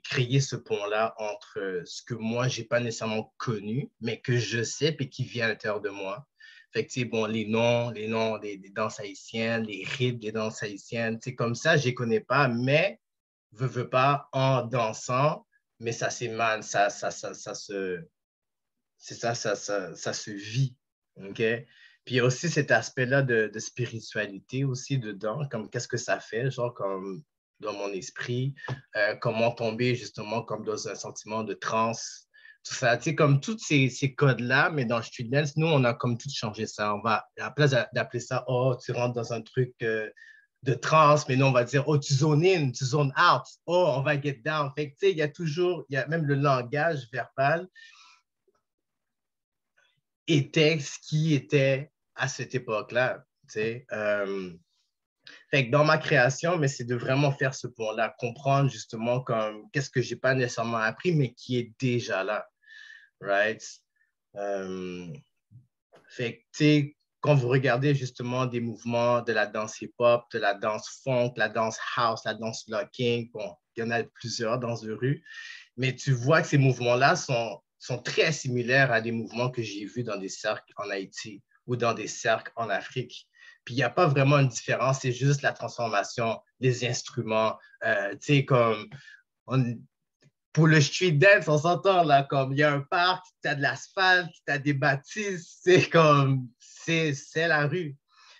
créer ce pont-là entre ce que moi, je n'ai pas nécessairement connu, mais que je sais et qui vient à l'intérieur de moi. Fait que, bon, les noms des danses haïtiennes, les rythmes des danses haïtiennes, comme ça, je ne les connais pas, mais veux pas en dansant, mais ça s'émane, ça se vit. OK? Puis il y a aussi cet aspect-là de spiritualité aussi dedans, comme qu'est-ce que ça fait, genre comme dans mon esprit, comment tomber justement comme dans un sentiment de transe, tout ça, tu sais, comme tous ces codes-là, mais dans le street dance, nous, on a comme tout changé ça. On va, à la place d'appeler ça, oh, tu rentres dans un truc de trance, mais nous, on va dire, oh, tu zones in, tu zones out, oh, on va get down. Fait que, tu sais, il y a même le langage verbal était ce qui était à cette époque-là, tu sais. Fait que dans ma création, mais c'est de vraiment faire ce pont-là, comprendre justement comme qu'est-ce que j'ai pas nécessairement appris, mais qui est déjà là, right? Fait que, tu sais, quand vous regardez justement des mouvements de la danse hip-hop, de la danse funk, la danse house, la danse locking, bon, il y en a plusieurs danses de rue, mais tu vois que ces mouvements-là sont très similaires à des mouvements que j'ai vus dans des cercles en Haïti ou dans des cercles en Afrique. Puis il n'y a pas vraiment une différence, c'est juste la transformation des instruments. Tu sais, comme pour le street dance, on s'entend là, comme il y a un parc, tu as de l'asphalte, tu as des bâtisses, c'est comme, c'est la rue.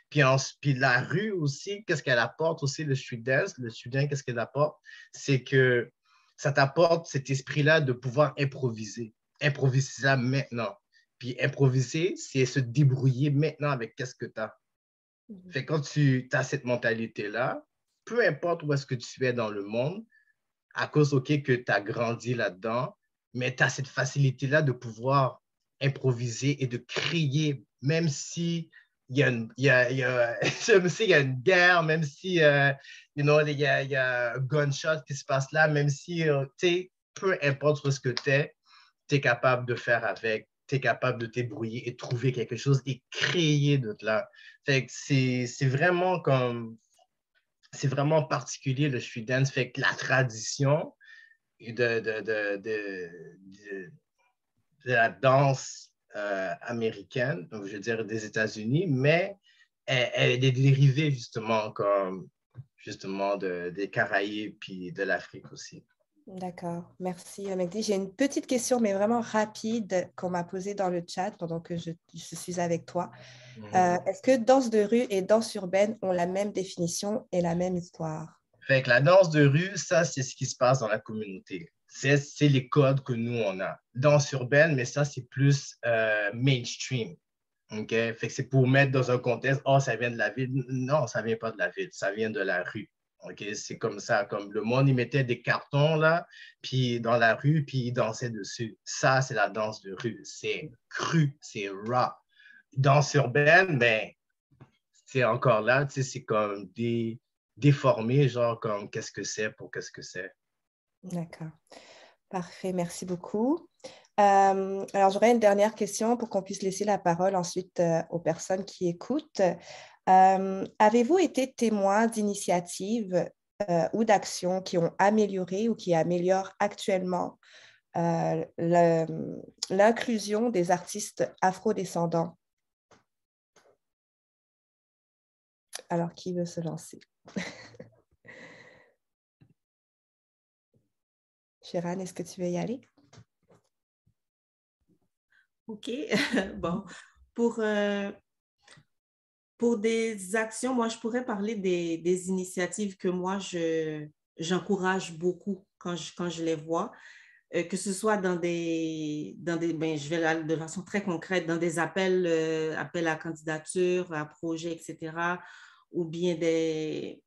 Puis la rue aussi, qu'est-ce qu'elle apporte aussi, le street dance, qu'est-ce qu'elle apporte? C'est que ça t'apporte cet esprit-là de pouvoir improviser. Improviser ça maintenant. Puis improviser, c'est se débrouiller maintenant avec qu'est-ce que tu as. Fait que quand tu as cette mentalité-là, peu importe où est-ce que tu es dans le monde, à cause, OK, que tu as grandi là-dedans, mais tu as cette facilité-là de pouvoir improviser et de créer, même si il y a une, même s'il y a une guerre, même si you know, il y a un gunshot qui se passe là, même si, tu sais, peu importe ce que tu es capable de faire avec, tu es capable de te débrouiller et trouver quelque chose et créer de là. Fait que c'est vraiment comme c'est vraiment particulier le street dance. Fait que la tradition de la danse américaine, donc je veux dire des États-Unis, mais elle est dérivée justement comme justement des Caraïbes puis de l'Afrique aussi. D'accord, merci Mehdi. J'ai une petite question, mais vraiment rapide, qu'on m'a posée dans le chat pendant que je suis avec toi. Est-ce que danse de rue et danse urbaine ont la même définition et la même histoire? Fait que la danse de rue, ça, c'est ce qui se passe dans la communauté. C'est les codes que nous, on a. Danse urbaine, mais ça, c'est plus mainstream. OK? Fait que c'est pour mettre dans un contexte, oh, ça vient de la ville. Non, ça vient pas de la ville, ça vient de la rue. OK? C'est comme ça, comme le monde, il mettait des cartons là, puis dans la rue, puis il dansait dessus. Ça, c'est la danse de rue. C'est cru, c'est raw. Danse urbaine, ben, c'est encore là, tu sais, c'est comme déformé, genre comme qu'est-ce que c'est pour qu'est-ce que c'est. D'accord. Parfait, merci beaucoup. Alors, j'aurais une dernière question pour qu'on puisse laisser la parole ensuite aux personnes qui écoutent. Avez-vous été témoin d'initiatives ou d'actions qui ont amélioré ou qui améliorent actuellement l'inclusion des artistes afrodescendants? Alors, qui veut se lancer? Shiran, est-ce que tu veux y aller? OK. Bon, pour des actions, moi, je pourrais parler des initiatives que moi, j'encourage beaucoup quand je les vois, que ce soit dans ben, je vais aller de façon très concrète, dans des appels à candidature, à projets, etc., ou bien des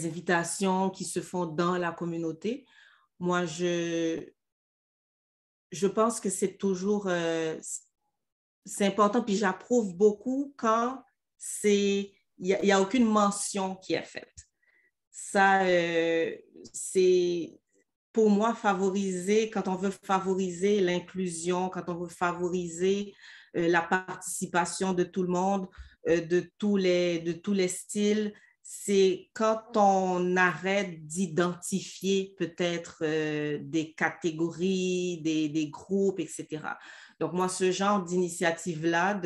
invitations qui se font dans la communauté. Moi, je pense que c'est toujours c'est important, puis j'approuve beaucoup quand il n'y a aucune mention qui est faite. Ça, c'est pour moi favoriser, quand on veut favoriser l'inclusion, quand on veut favoriser la participation de tout le monde, de tous les styles, c'est quand on arrête d'identifier peut-être des catégories, des groupes, etc. Donc, moi, ce genre d'initiative-là,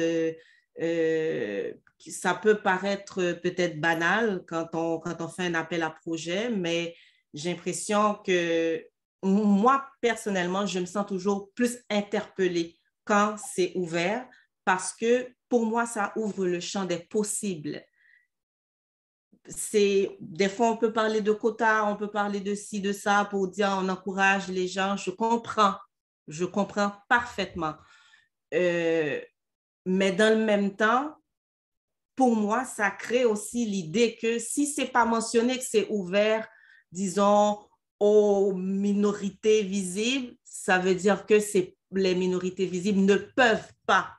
ça peut paraître peut-être banal quand on fait un appel à projet, mais j'ai l'impression que moi, personnellement, je me sens toujours plus interpellée quand c'est ouvert parce que pour moi, ça ouvre le champ des possibles. des fois, on peut parler de quotas, on peut parler de ci, de ça pour dire on encourage les gens. Je comprends parfaitement. Mais dans le même temps, pour moi, ça crée aussi l'idée que si ce n'est pas mentionné que c'est ouvert, disons, aux minorités visibles, ça veut dire que les minorités visibles ne peuvent pas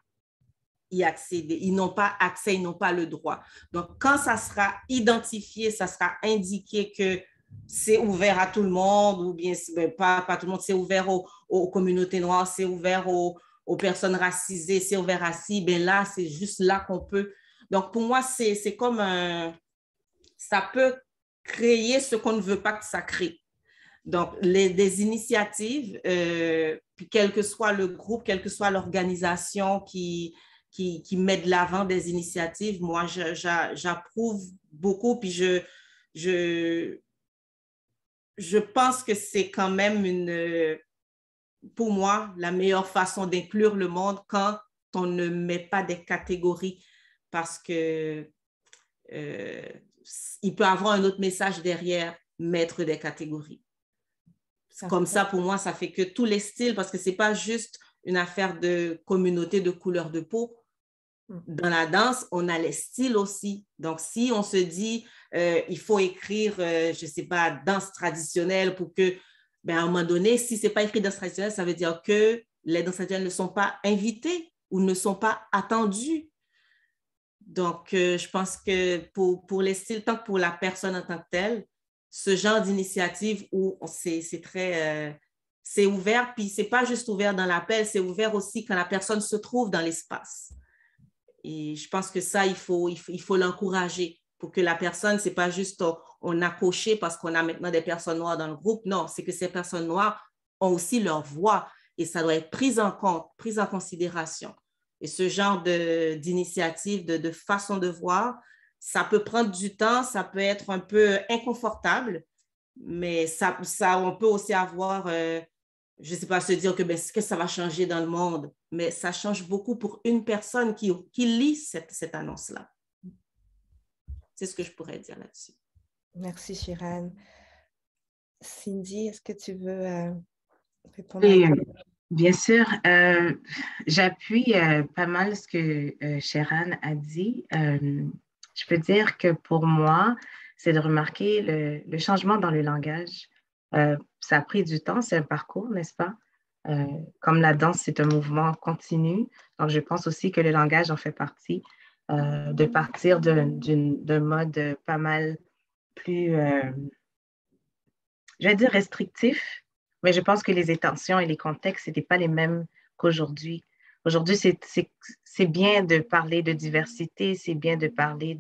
y accéder. Ils n'ont pas accès, ils n'ont pas le droit. Donc, quand ça sera identifié, ça sera indiqué que c'est ouvert à tout le monde, ou bien pas tout le monde, c'est ouvert aux communautés noires, c'est ouvert aux personnes racisées, c'est ouvert à ci, bien là, c'est juste là qu'on peut. Donc, pour moi, c'est comme ça peut créer ce qu'on ne veut pas que ça crée. Donc, des initiatives, puis quel que soit le groupe, quelle que soit l'organisation qui met de l'avant des initiatives, moi, j'approuve beaucoup, puis je pense que c'est quand même pour moi, la meilleure façon d'inclure le monde quand on ne met pas des catégories, parce que il peut avoir un autre message derrière, mettre des catégories. Comme ça, pour moi, ça fait que tous les styles, parce que ce n'est pas juste une affaire de communauté, de couleur de peau. Dans la danse, on a les styles aussi. Donc, si on se dit, il faut écrire, je ne sais pas, danse traditionnelle pour que, à un moment donné, si ce n'est pas écrit danse traditionnelle, ça veut dire que les danses traditionnelles ne sont pas invitées ou ne sont pas attendues. Donc, je pense que pour les styles, tant que pour la personne en tant que telle, ce genre d'initiative où c'est très... c'est ouvert, puis ce n'est pas juste ouvert dans l'appel, c'est ouvert aussi quand la personne se trouve dans l'espace. Et je pense que ça, il faut l'encourager pour que la personne, ce n'est pas juste on a coché parce qu'on a maintenant des personnes noires dans le groupe. Non, c'est que ces personnes noires ont aussi leur voix et ça doit être pris en compte, pris en considération. Et ce genre d'initiative, de façon de voir, ça peut prendre du temps, ça peut être un peu inconfortable, mais on peut aussi avoir, je ne sais pas, se dire que ça va changer dans le monde, mais ça change beaucoup pour une personne qui lit cette annonce-là. C'est ce que je pourrais dire là-dessus. Merci, Shiran. Cindy, est-ce que tu veux répondre Et, bien sûr, j'appuie pas mal ce que Shiran a dit. Je peux dire que pour moi, c'est de remarquer le changement dans le langage. Ça a pris du temps, c'est un parcours, n'est-ce pas? Comme la danse, c'est un mouvement continu. Donc, je pense aussi que le langage en fait partie, de partir d'un mode pas mal plus, je vais dire restrictif, mais je pense que les intentions et les contextes n'étaient pas les mêmes qu'aujourd'hui. Aujourd'hui, c'est bien de parler de diversité, c'est bien de parler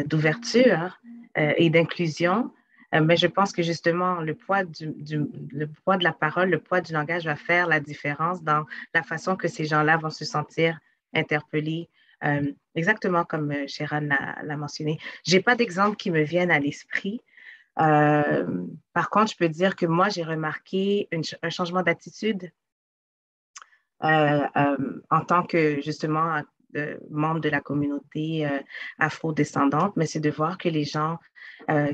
d'ouverture et d'inclusion, mais je pense que justement, le poids de la parole, le poids du langage va faire la différence dans la façon que ces gens-là vont se sentir interpellés, exactement comme Shiran l'a mentionné. Je n'ai pas d'exemple qui me viennent à l'esprit. Par contre, je peux dire que moi, j'ai remarqué un changement d'attitude en tant que, justement, membre de la communauté afro-descendante, mais c'est de voir que les gens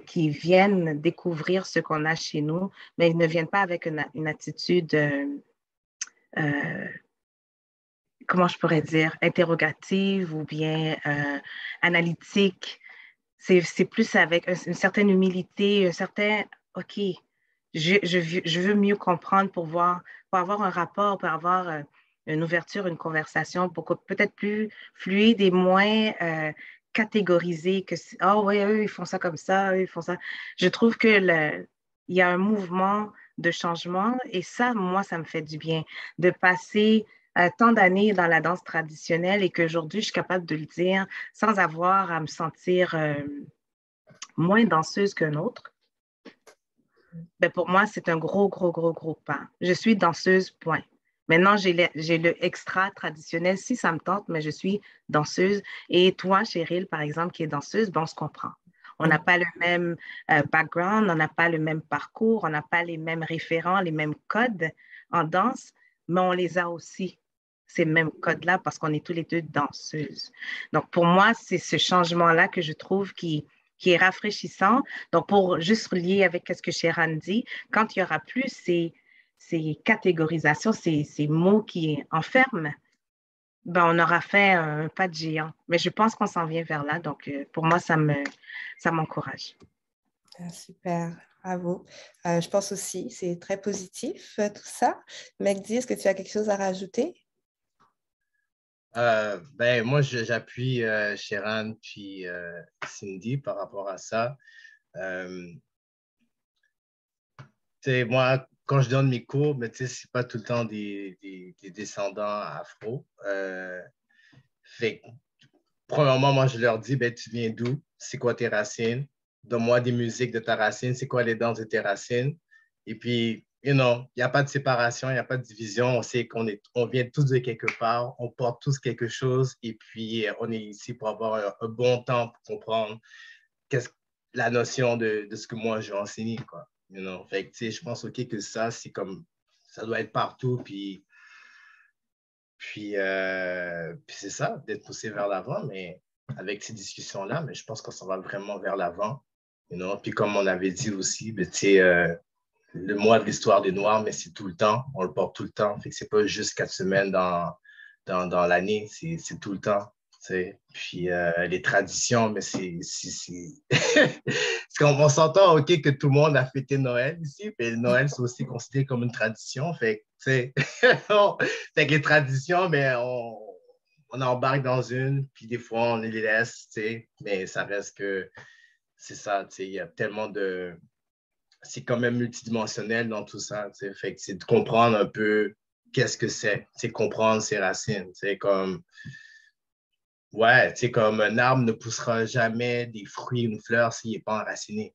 qui viennent découvrir ce qu'on a chez nous, mais ils ne viennent pas avec une attitude, comment je pourrais dire, interrogative ou bien analytique. C'est plus avec une certaine humilité, un certain, OK, je veux mieux comprendre pour avoir un rapport, pour avoir une ouverture, une conversation, pour que peut-être plus fluide et moins catégorisé que, oh oui, eux, ils font ça comme ça, eux, ils font ça. Je trouve il y a un mouvement de changement et ça, moi, ça me fait du bien de passer tant d'années dans la danse traditionnelle et qu'aujourd'hui, je suis capable de le dire sans avoir à me sentir moins danseuse qu'un autre. Ben pour moi, c'est un gros pas. Je suis danseuse, point. Maintenant, j'ai le extra traditionnel, si ça me tente, mais je suis danseuse. Et toi, Cheryl, par exemple, qui est danseuse, ben on se comprend. On n'a pas le même background, on n'a pas le même parcours, on n'a pas les mêmes référents, les mêmes codes en danse, mais on les a aussi, ces mêmes codes-là, parce qu'on est tous les deux danseuses. Donc, pour moi, c'est ce changement-là que je trouve qui qui est rafraîchissant. Donc, pour juste lier avec ce que Sheran dit, quand il n'y aura plus ces catégorisations, ces mots qui enferment, ben, on aura fait un pas de géant. Mais je pense qu'on s'en vient vers là. Donc, pour moi, ça m'encourage. Ah, super, bravo. Je pense aussi, c'est très positif tout ça. Megdi, est-ce que tu as quelque chose à rajouter? Ben, moi, j'appuie Sheran puis Cindy par rapport à ça. Euh, moi, quand je donne mes cours, mais ce n'est pas tout le temps des descendants afro. Fait que, premièrement, moi, je leur dis, ben, tu viens d'où? C'est quoi tes racines? Donne-moi des musiques de ta racine. C'est quoi les danses de tes racines? Et puis, il n'y a pas de séparation, il n'y a pas de division. On sait on vient tous de quelque part, on porte tous quelque chose. Et puis, on est ici pour avoir un bon temps pour comprendre la notion de ce que moi, j'ai enseigné, quoi. Fait que, je pense, OK, que ça, c'est comme, ça doit être partout. Puis c'est ça, d'être poussé vers l'avant, mais avec ces discussions-là, mais je pense qu'on s'en va vraiment vers l'avant. Puis comme on avait dit aussi, ben, le mois de l'histoire des Noirs, mais c'est tout le temps, on le porte tout le temps. Fait que c'est pas juste 4 semaines dans l'année, c'est tout le temps. Puis les traditions, mais on s'entend, OK, que tout le monde a fêté Noël ici, mais Noël, c'est aussi considéré comme une tradition. Fait que, fait que les traditions, mais on embarque dans une, puis des fois, on les laisse, mais ça reste que c'est ça, il y a tellement de... C'est quand même multidimensionnel dans tout ça, fait que c'est de comprendre un peu qu'est-ce que c'est comprendre ses racines, comme... Ouais, comme un arbre ne poussera jamais des fruits ou une fleur s'il n'est pas enraciné.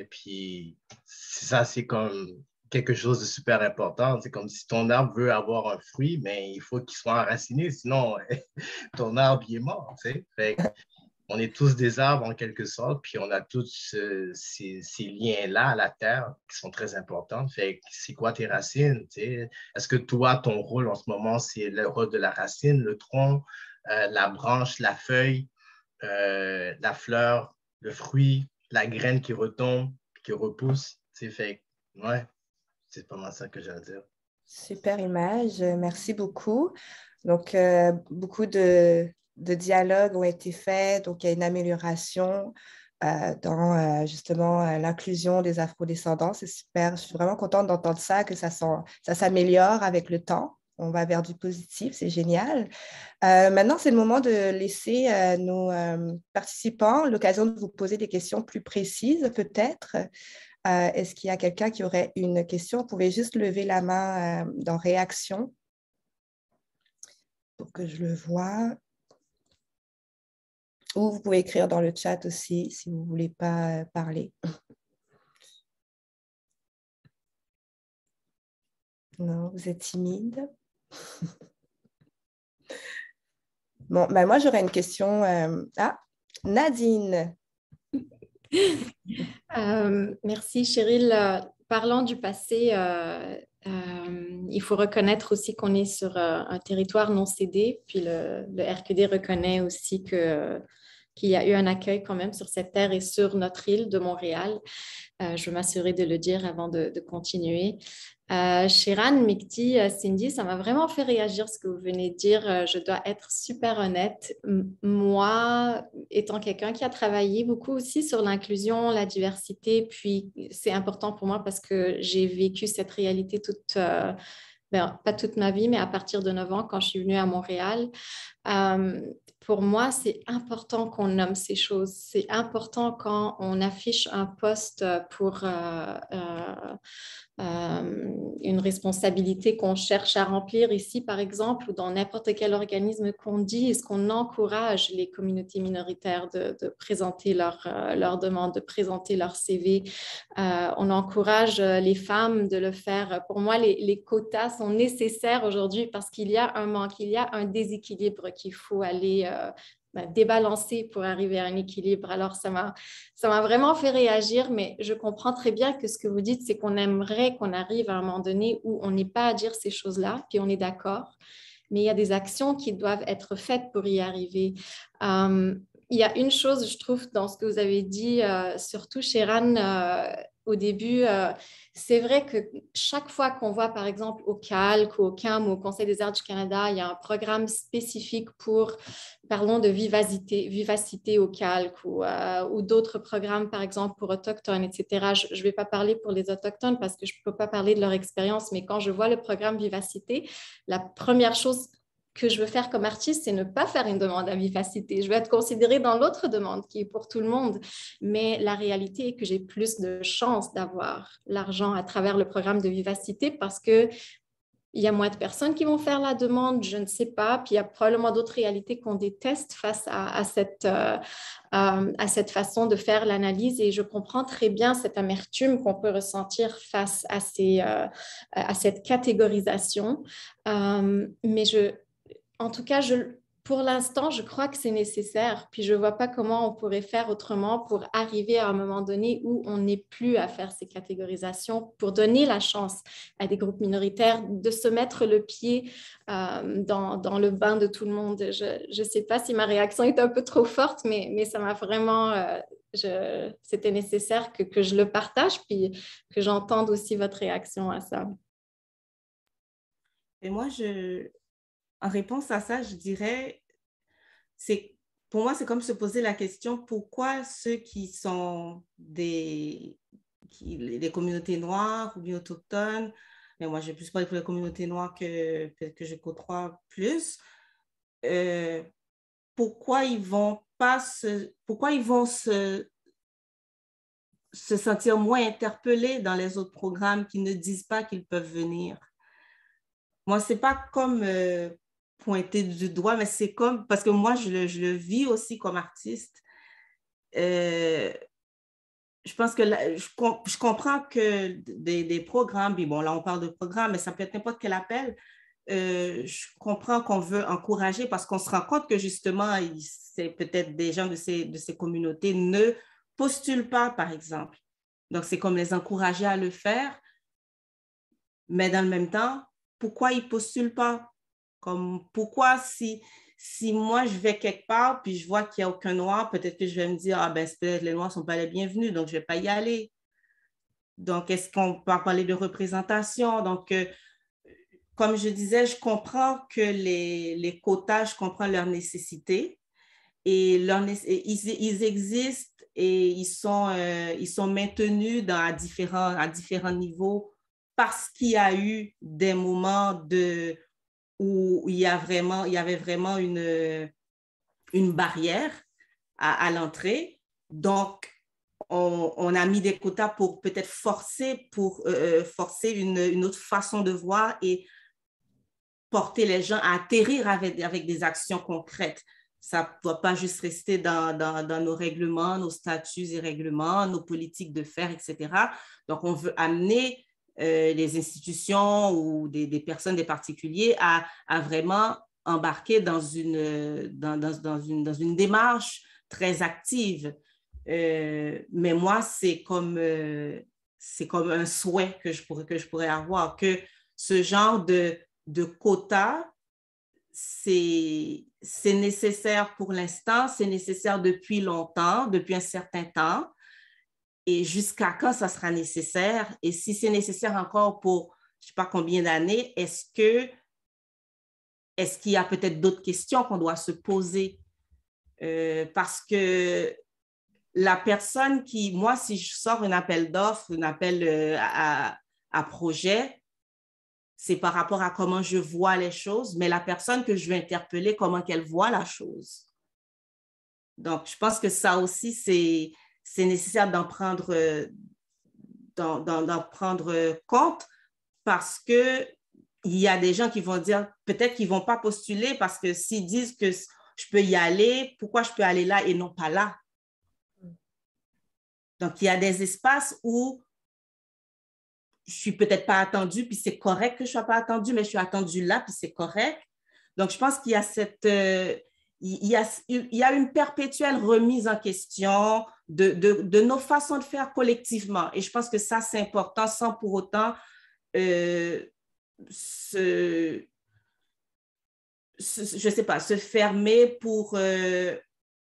Puis ça, c'est comme quelque chose de super important. C'est comme si ton arbre veut avoir un fruit, mais il faut qu'il soit enraciné, sinon ton arbre il est mort. Fait on est tous des arbres en quelque sorte, puis on a tous ces liens-là à la terre qui sont très importants. Fait c'est quoi tes racines? Est-ce que toi, ton rôle en ce moment, c'est le rôle de la racine, le tronc, la branche, la feuille, la fleur, le fruit, la graine qui retombe, qui repousse? Fait ouais, c'est pas mal ça que j'ai à dire. Super image, merci beaucoup. Donc, beaucoup de dialogues ont été faits, donc il y a une amélioration dans justement l'inclusion des afrodescendants. C'est super, je suis vraiment contente d'entendre ça, que ça s'améliore avec le temps. On va vers du positif, c'est génial. Maintenant, c'est le moment de laisser nos participants l'occasion de vous poser des questions plus précises, peut-être. Est-ce qu'il y a quelqu'un qui aurait une question? Vous pouvez juste lever la main dans réaction pour que je le voie. Ou vous pouvez écrire dans le chat aussi si vous ne voulez pas parler. Non, vous êtes timide. Bon, ben moi, j'aurais une question. Nadine. Merci, Cheryl. Parlant du passé, il faut reconnaître aussi qu'on est sur un territoire non cédé, puis le RQD reconnaît aussi qu'il y a eu un accueil quand même sur cette terre et sur notre île de Montréal. Je veux m'assurer de le dire avant de continuer. Sheran, Mikti, Cindy, ça m'a vraiment fait réagir ce que vous venez de dire. Je dois être super honnête. Moi, étant quelqu'un qui a travaillé beaucoup aussi sur l'inclusion, la diversité, puis c'est important pour moi parce que j'ai vécu cette réalité pas toute ma vie, mais à partir de 9 ans, quand je suis venue à Montréal. Pour moi, c'est important qu'on nomme ces choses. C'est important quand on affiche un poste pour une responsabilité qu'on cherche à remplir ici, par exemple, ou dans n'importe quel organisme qu'on dit, est-ce qu'on encourage les communautés minoritaires de présenter leur demande, de présenter leur CV. On encourage les femmes de le faire. Pour moi, les quotas sont nécessaires aujourd'hui parce qu'il y a un manque, il y a un déséquilibre qu'il faut aller débalancer pour arriver à un équilibre. Alors, ça m'a vraiment fait réagir, mais je comprends très bien que ce que vous dites, c'est qu'on aimerait qu'on arrive à un moment donné où on n'est pas à dire ces choses-là, puis on est d'accord, mais il y a des actions qui doivent être faites pour y arriver. il y a une chose, je trouve, dans ce que vous avez dit, surtout Sheran, au début, c'est vrai que chaque fois qu'on voit, par exemple, au CALC ou au CAM ou au Conseil des arts du Canada, il y a un programme spécifique pour, parlons de vivacité au CALC ou d'autres programmes, par exemple, pour autochtones, etc. Je ne vais pas parler pour les autochtones parce que je ne peux pas parler de leur expérience, mais quand je vois le programme Vivacité, la première chose que je veux faire comme artiste, c'est ne pas faire une demande à vivacité. Je veux être considérée dans l'autre demande qui est pour tout le monde. Mais la réalité est que j'ai plus de chances d'avoir l'argent à travers le programme de vivacité parce que il y a moins de personnes qui vont faire la demande, je ne sais pas. Puis il y a probablement d'autres réalités qu'on déteste face à cette façon de faire l'analyse. Et je comprends très bien cette amertume qu'on peut ressentir face à cette catégorisation. Mais en tout cas, pour l'instant, je crois que c'est nécessaire. Puis je ne vois pas comment on pourrait faire autrement pour arriver à un moment donné où on n'est plus à faire ces catégorisations, pour donner la chance à des groupes minoritaires de se mettre le pied dans le bain de tout le monde. Je ne sais pas si ma réaction est un peu trop forte, mais ça m'a vraiment... c'était nécessaire que je le partage, puis que j'entende aussi votre réaction à ça. Et moi, en réponse à ça, je dirais, pour moi, c'est comme se poser la question, pourquoi ceux qui sont des communautés noires ou bien autochtones, mais moi, je vais plus parler pour les communautés noires que je côtoie plus, pourquoi ils vont se sentir moins interpellés dans les autres programmes qui ne disent pas qu'ils peuvent venir. Moi, c'est pas comme pointer du doigt, mais c'est comme, parce que moi, je le vis aussi comme artiste. Je pense que je comprends que des programmes, puis bon, là, on parle de programmes, mais ça peut être n'importe quel appel. Je comprends qu'on veut encourager parce qu'on se rend compte que justement, c'est peut-être des gens de ces communautés ne postulent pas, par exemple. Donc, c'est comme les encourager à le faire, mais dans le même temps, pourquoi ils ne postulent pas? Comme, pourquoi si moi, je vais quelque part, puis je vois qu'il n'y a aucun noir, peut-être que je vais me dire, ah ben, peut-être les noirs ne sont pas les bienvenus, donc je ne vais pas y aller. Donc, est-ce qu'on peut parler de représentation? Donc, comme je disais, je comprends que les quotas, je comprends leur nécessité et ils existent et ils sont maintenus à différents niveaux parce qu'il y a eu des moments où il y avait vraiment une barrière à l'entrée. Donc, on a mis des quotas pour peut-être forcer une autre façon de voir et porter les gens à atterrir avec des actions concrètes. Ça ne doit pas juste rester dans nos règlements, nos statuts et règlements, nos politiques de faire, etc. Donc, on veut amener les institutions ou des personnes, des particuliers à vraiment embarquer dans une démarche très active. Mais moi, c'est comme un souhait que je pourrais avoir, que ce genre de quotas, c'est nécessaire pour l'instant, c'est nécessaire depuis longtemps, depuis un certain temps. Et jusqu'à quand ça sera nécessaire? Et si c'est nécessaire encore pour je ne sais pas combien d'années, est-ce qu'il y a peut-être d'autres questions qu'on doit se poser? Parce que la personne moi, si je sors un appel d'offres, un appel à projet, c'est par rapport à comment je vois les choses, mais la personne que je veux interpeller, comment qu'elle voit la chose. Donc, je pense que ça aussi, c'est nécessaire d'en prendre compte parce qu'il y a des gens qui vont dire, peut-être qu'ils ne vont pas postuler parce que s'ils disent que je peux y aller, pourquoi je peux aller là et non pas là? Donc, il y a des espaces où je ne suis peut-être pas attendue, puis c'est correct que je ne sois pas attendue, mais je suis attendue là, puis c'est correct. Donc, je pense qu'il y a il y a une perpétuelle remise en question de nos façons de faire collectivement. Et je pense que ça, c'est important sans pour autant je ne sais pas, se fermer pour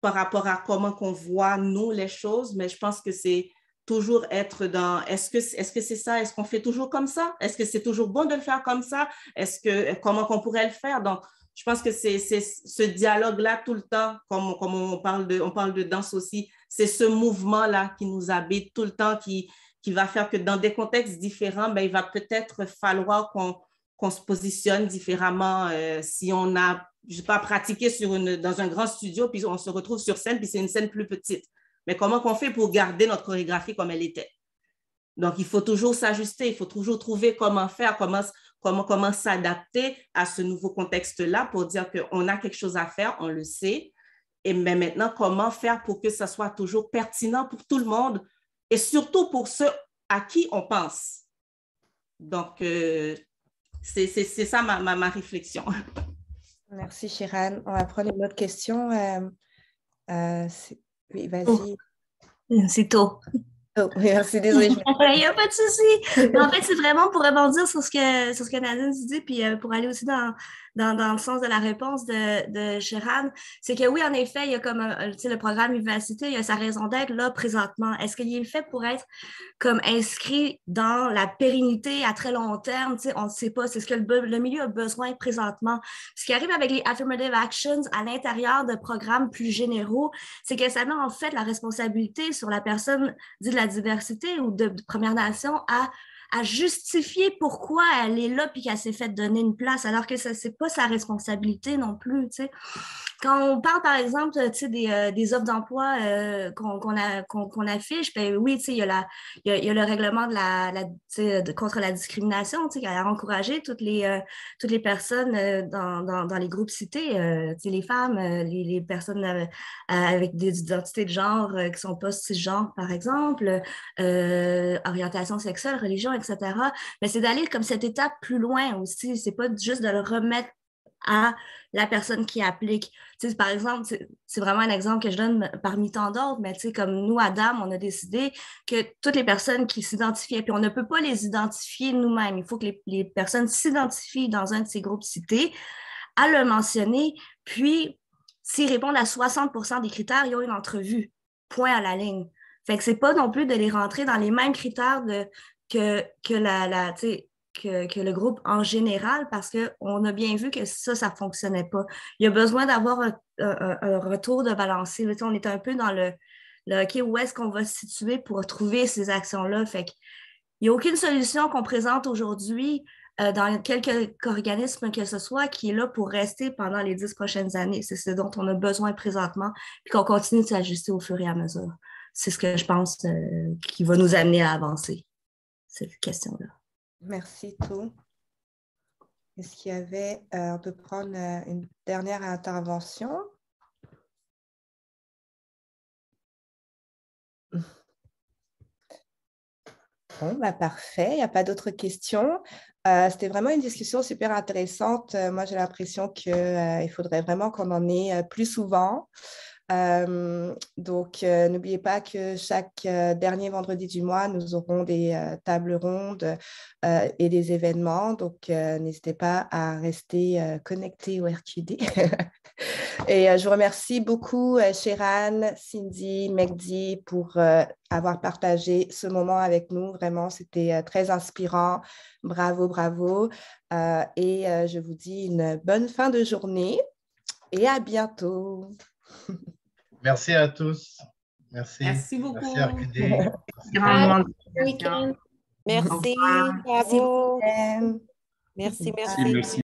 par rapport à comment qu'on voit, nous, les choses, mais je pense que c'est toujours être dans, est-ce que c'est ça? Est-ce qu'on fait toujours comme ça? Est-ce que c'est toujours bon de le faire comme ça? Comment qu'on pourrait le faire? Donc, je pense que c'est ce dialogue-là tout le temps, comme on parle de danse aussi, c'est ce mouvement-là qui nous habite tout le temps, qui va faire que dans des contextes différents, ben, il va peut-être falloir qu'on se positionne différemment si on a, je ne sais pas, pratiqué dans un grand studio, puis on se retrouve sur scène, puis c'est une scène plus petite. Mais comment qu'on fait pour garder notre chorégraphie comme elle était? Donc, il faut toujours s'ajuster, il faut toujours trouver comment faire, comment s'adapter à ce nouveau contexte-là pour dire qu'on a quelque chose à faire, on le sait. Et mais maintenant, comment faire pour que ça soit toujours pertinent pour tout le monde et surtout pour ceux à qui on pense. Donc, c'est ça ma réflexion. Merci, Shiran. On va prendre une autre question. Oui, vas-y. Oh, c'est tôt. Oh, merci, désolée. Il n'y a pas de souci. Mais en fait, c'est vraiment pour rebondir sur ce que Nadine dit, puis pour aller aussi dans le sens de la réponse de Shiran. C'est que oui, en effet, il y a comme le programme Vivacité, il y a sa raison d'être là présentement. Est-ce qu'il est fait pour être comme inscrit dans la pérennité à très long terme? On ne sait pas. C'est ce que le milieu a besoin présentement. Ce qui arrive avec les affirmative actions à l'intérieur de programmes plus généraux, c'est que ça met en fait la responsabilité sur la personne dite de la diversité ou de Première Nation à justifier pourquoi elle est là puis qu'elle s'est fait donner une place, alors que ce n'est pas sa responsabilité non plus, tu sais. Quand on parle, par exemple, des offres d'emploi qu'on affiche, ben oui, il y a le règlement contre la discrimination, qui a encouragé toutes les personnes dans les groupes cités, les femmes, les personnes avec des identités de genre qui sont pas cisgenres, par exemple, orientation sexuelle, religion, etc. Mais c'est d'aller comme cette étape plus loin aussi. C'est pas juste de le remettre à la personne qui applique. Par exemple, c'est vraiment un exemple que je donne parmi tant d'autres, mais comme nous, à DAM, on a décidé que toutes les personnes qui s'identifiaient, puis on ne peut pas les identifier nous-mêmes, il faut que les personnes s'identifient dans un de ces groupes cités, à le mentionner, puis s'ils répondent à 60% des critères, ils ont une entrevue, point à la ligne. Fait que c'est pas non plus de les rentrer dans les mêmes critères que le groupe en général, parce qu'on a bien vu que ça ne fonctionnait pas. Il y a besoin d'avoir un retour de balancier. On est un peu dans le OK, où est-ce qu'on va se situer pour trouver ces actions-là? Fait qu'il n'y a aucune solution qu'on présente aujourd'hui dans quelque organisme que ce soit qui est là pour rester pendant les 10 prochaines années. C'est ce dont on a besoin présentement, puis qu'on continue de s'ajuster au fur et à mesure. C'est ce que je pense qui va nous amener à avancer, cette question-là. Merci, tout. Est-ce qu'il y avait, on peut prendre une dernière intervention? Bon, parfait, il n'y a pas d'autres questions. C'était vraiment une discussion super intéressante. Moi, j'ai l'impression qu'il faudrait vraiment qu'on en ait plus souvent. Donc, n'oubliez pas que chaque dernier vendredi du mois, nous aurons des tables rondes et des événements. Donc, n'hésitez pas à rester connectés au RQD. Et je vous remercie beaucoup, Shiran, Cindy, Megdi, pour avoir partagé ce moment avec nous. Vraiment, c'était très inspirant. Bravo, bravo. Et je vous dis une bonne fin de journée et à bientôt. Merci à tous. Merci. Merci beaucoup. Merci RQD. Week-end. Merci, bravo. Merci, merci. Merci.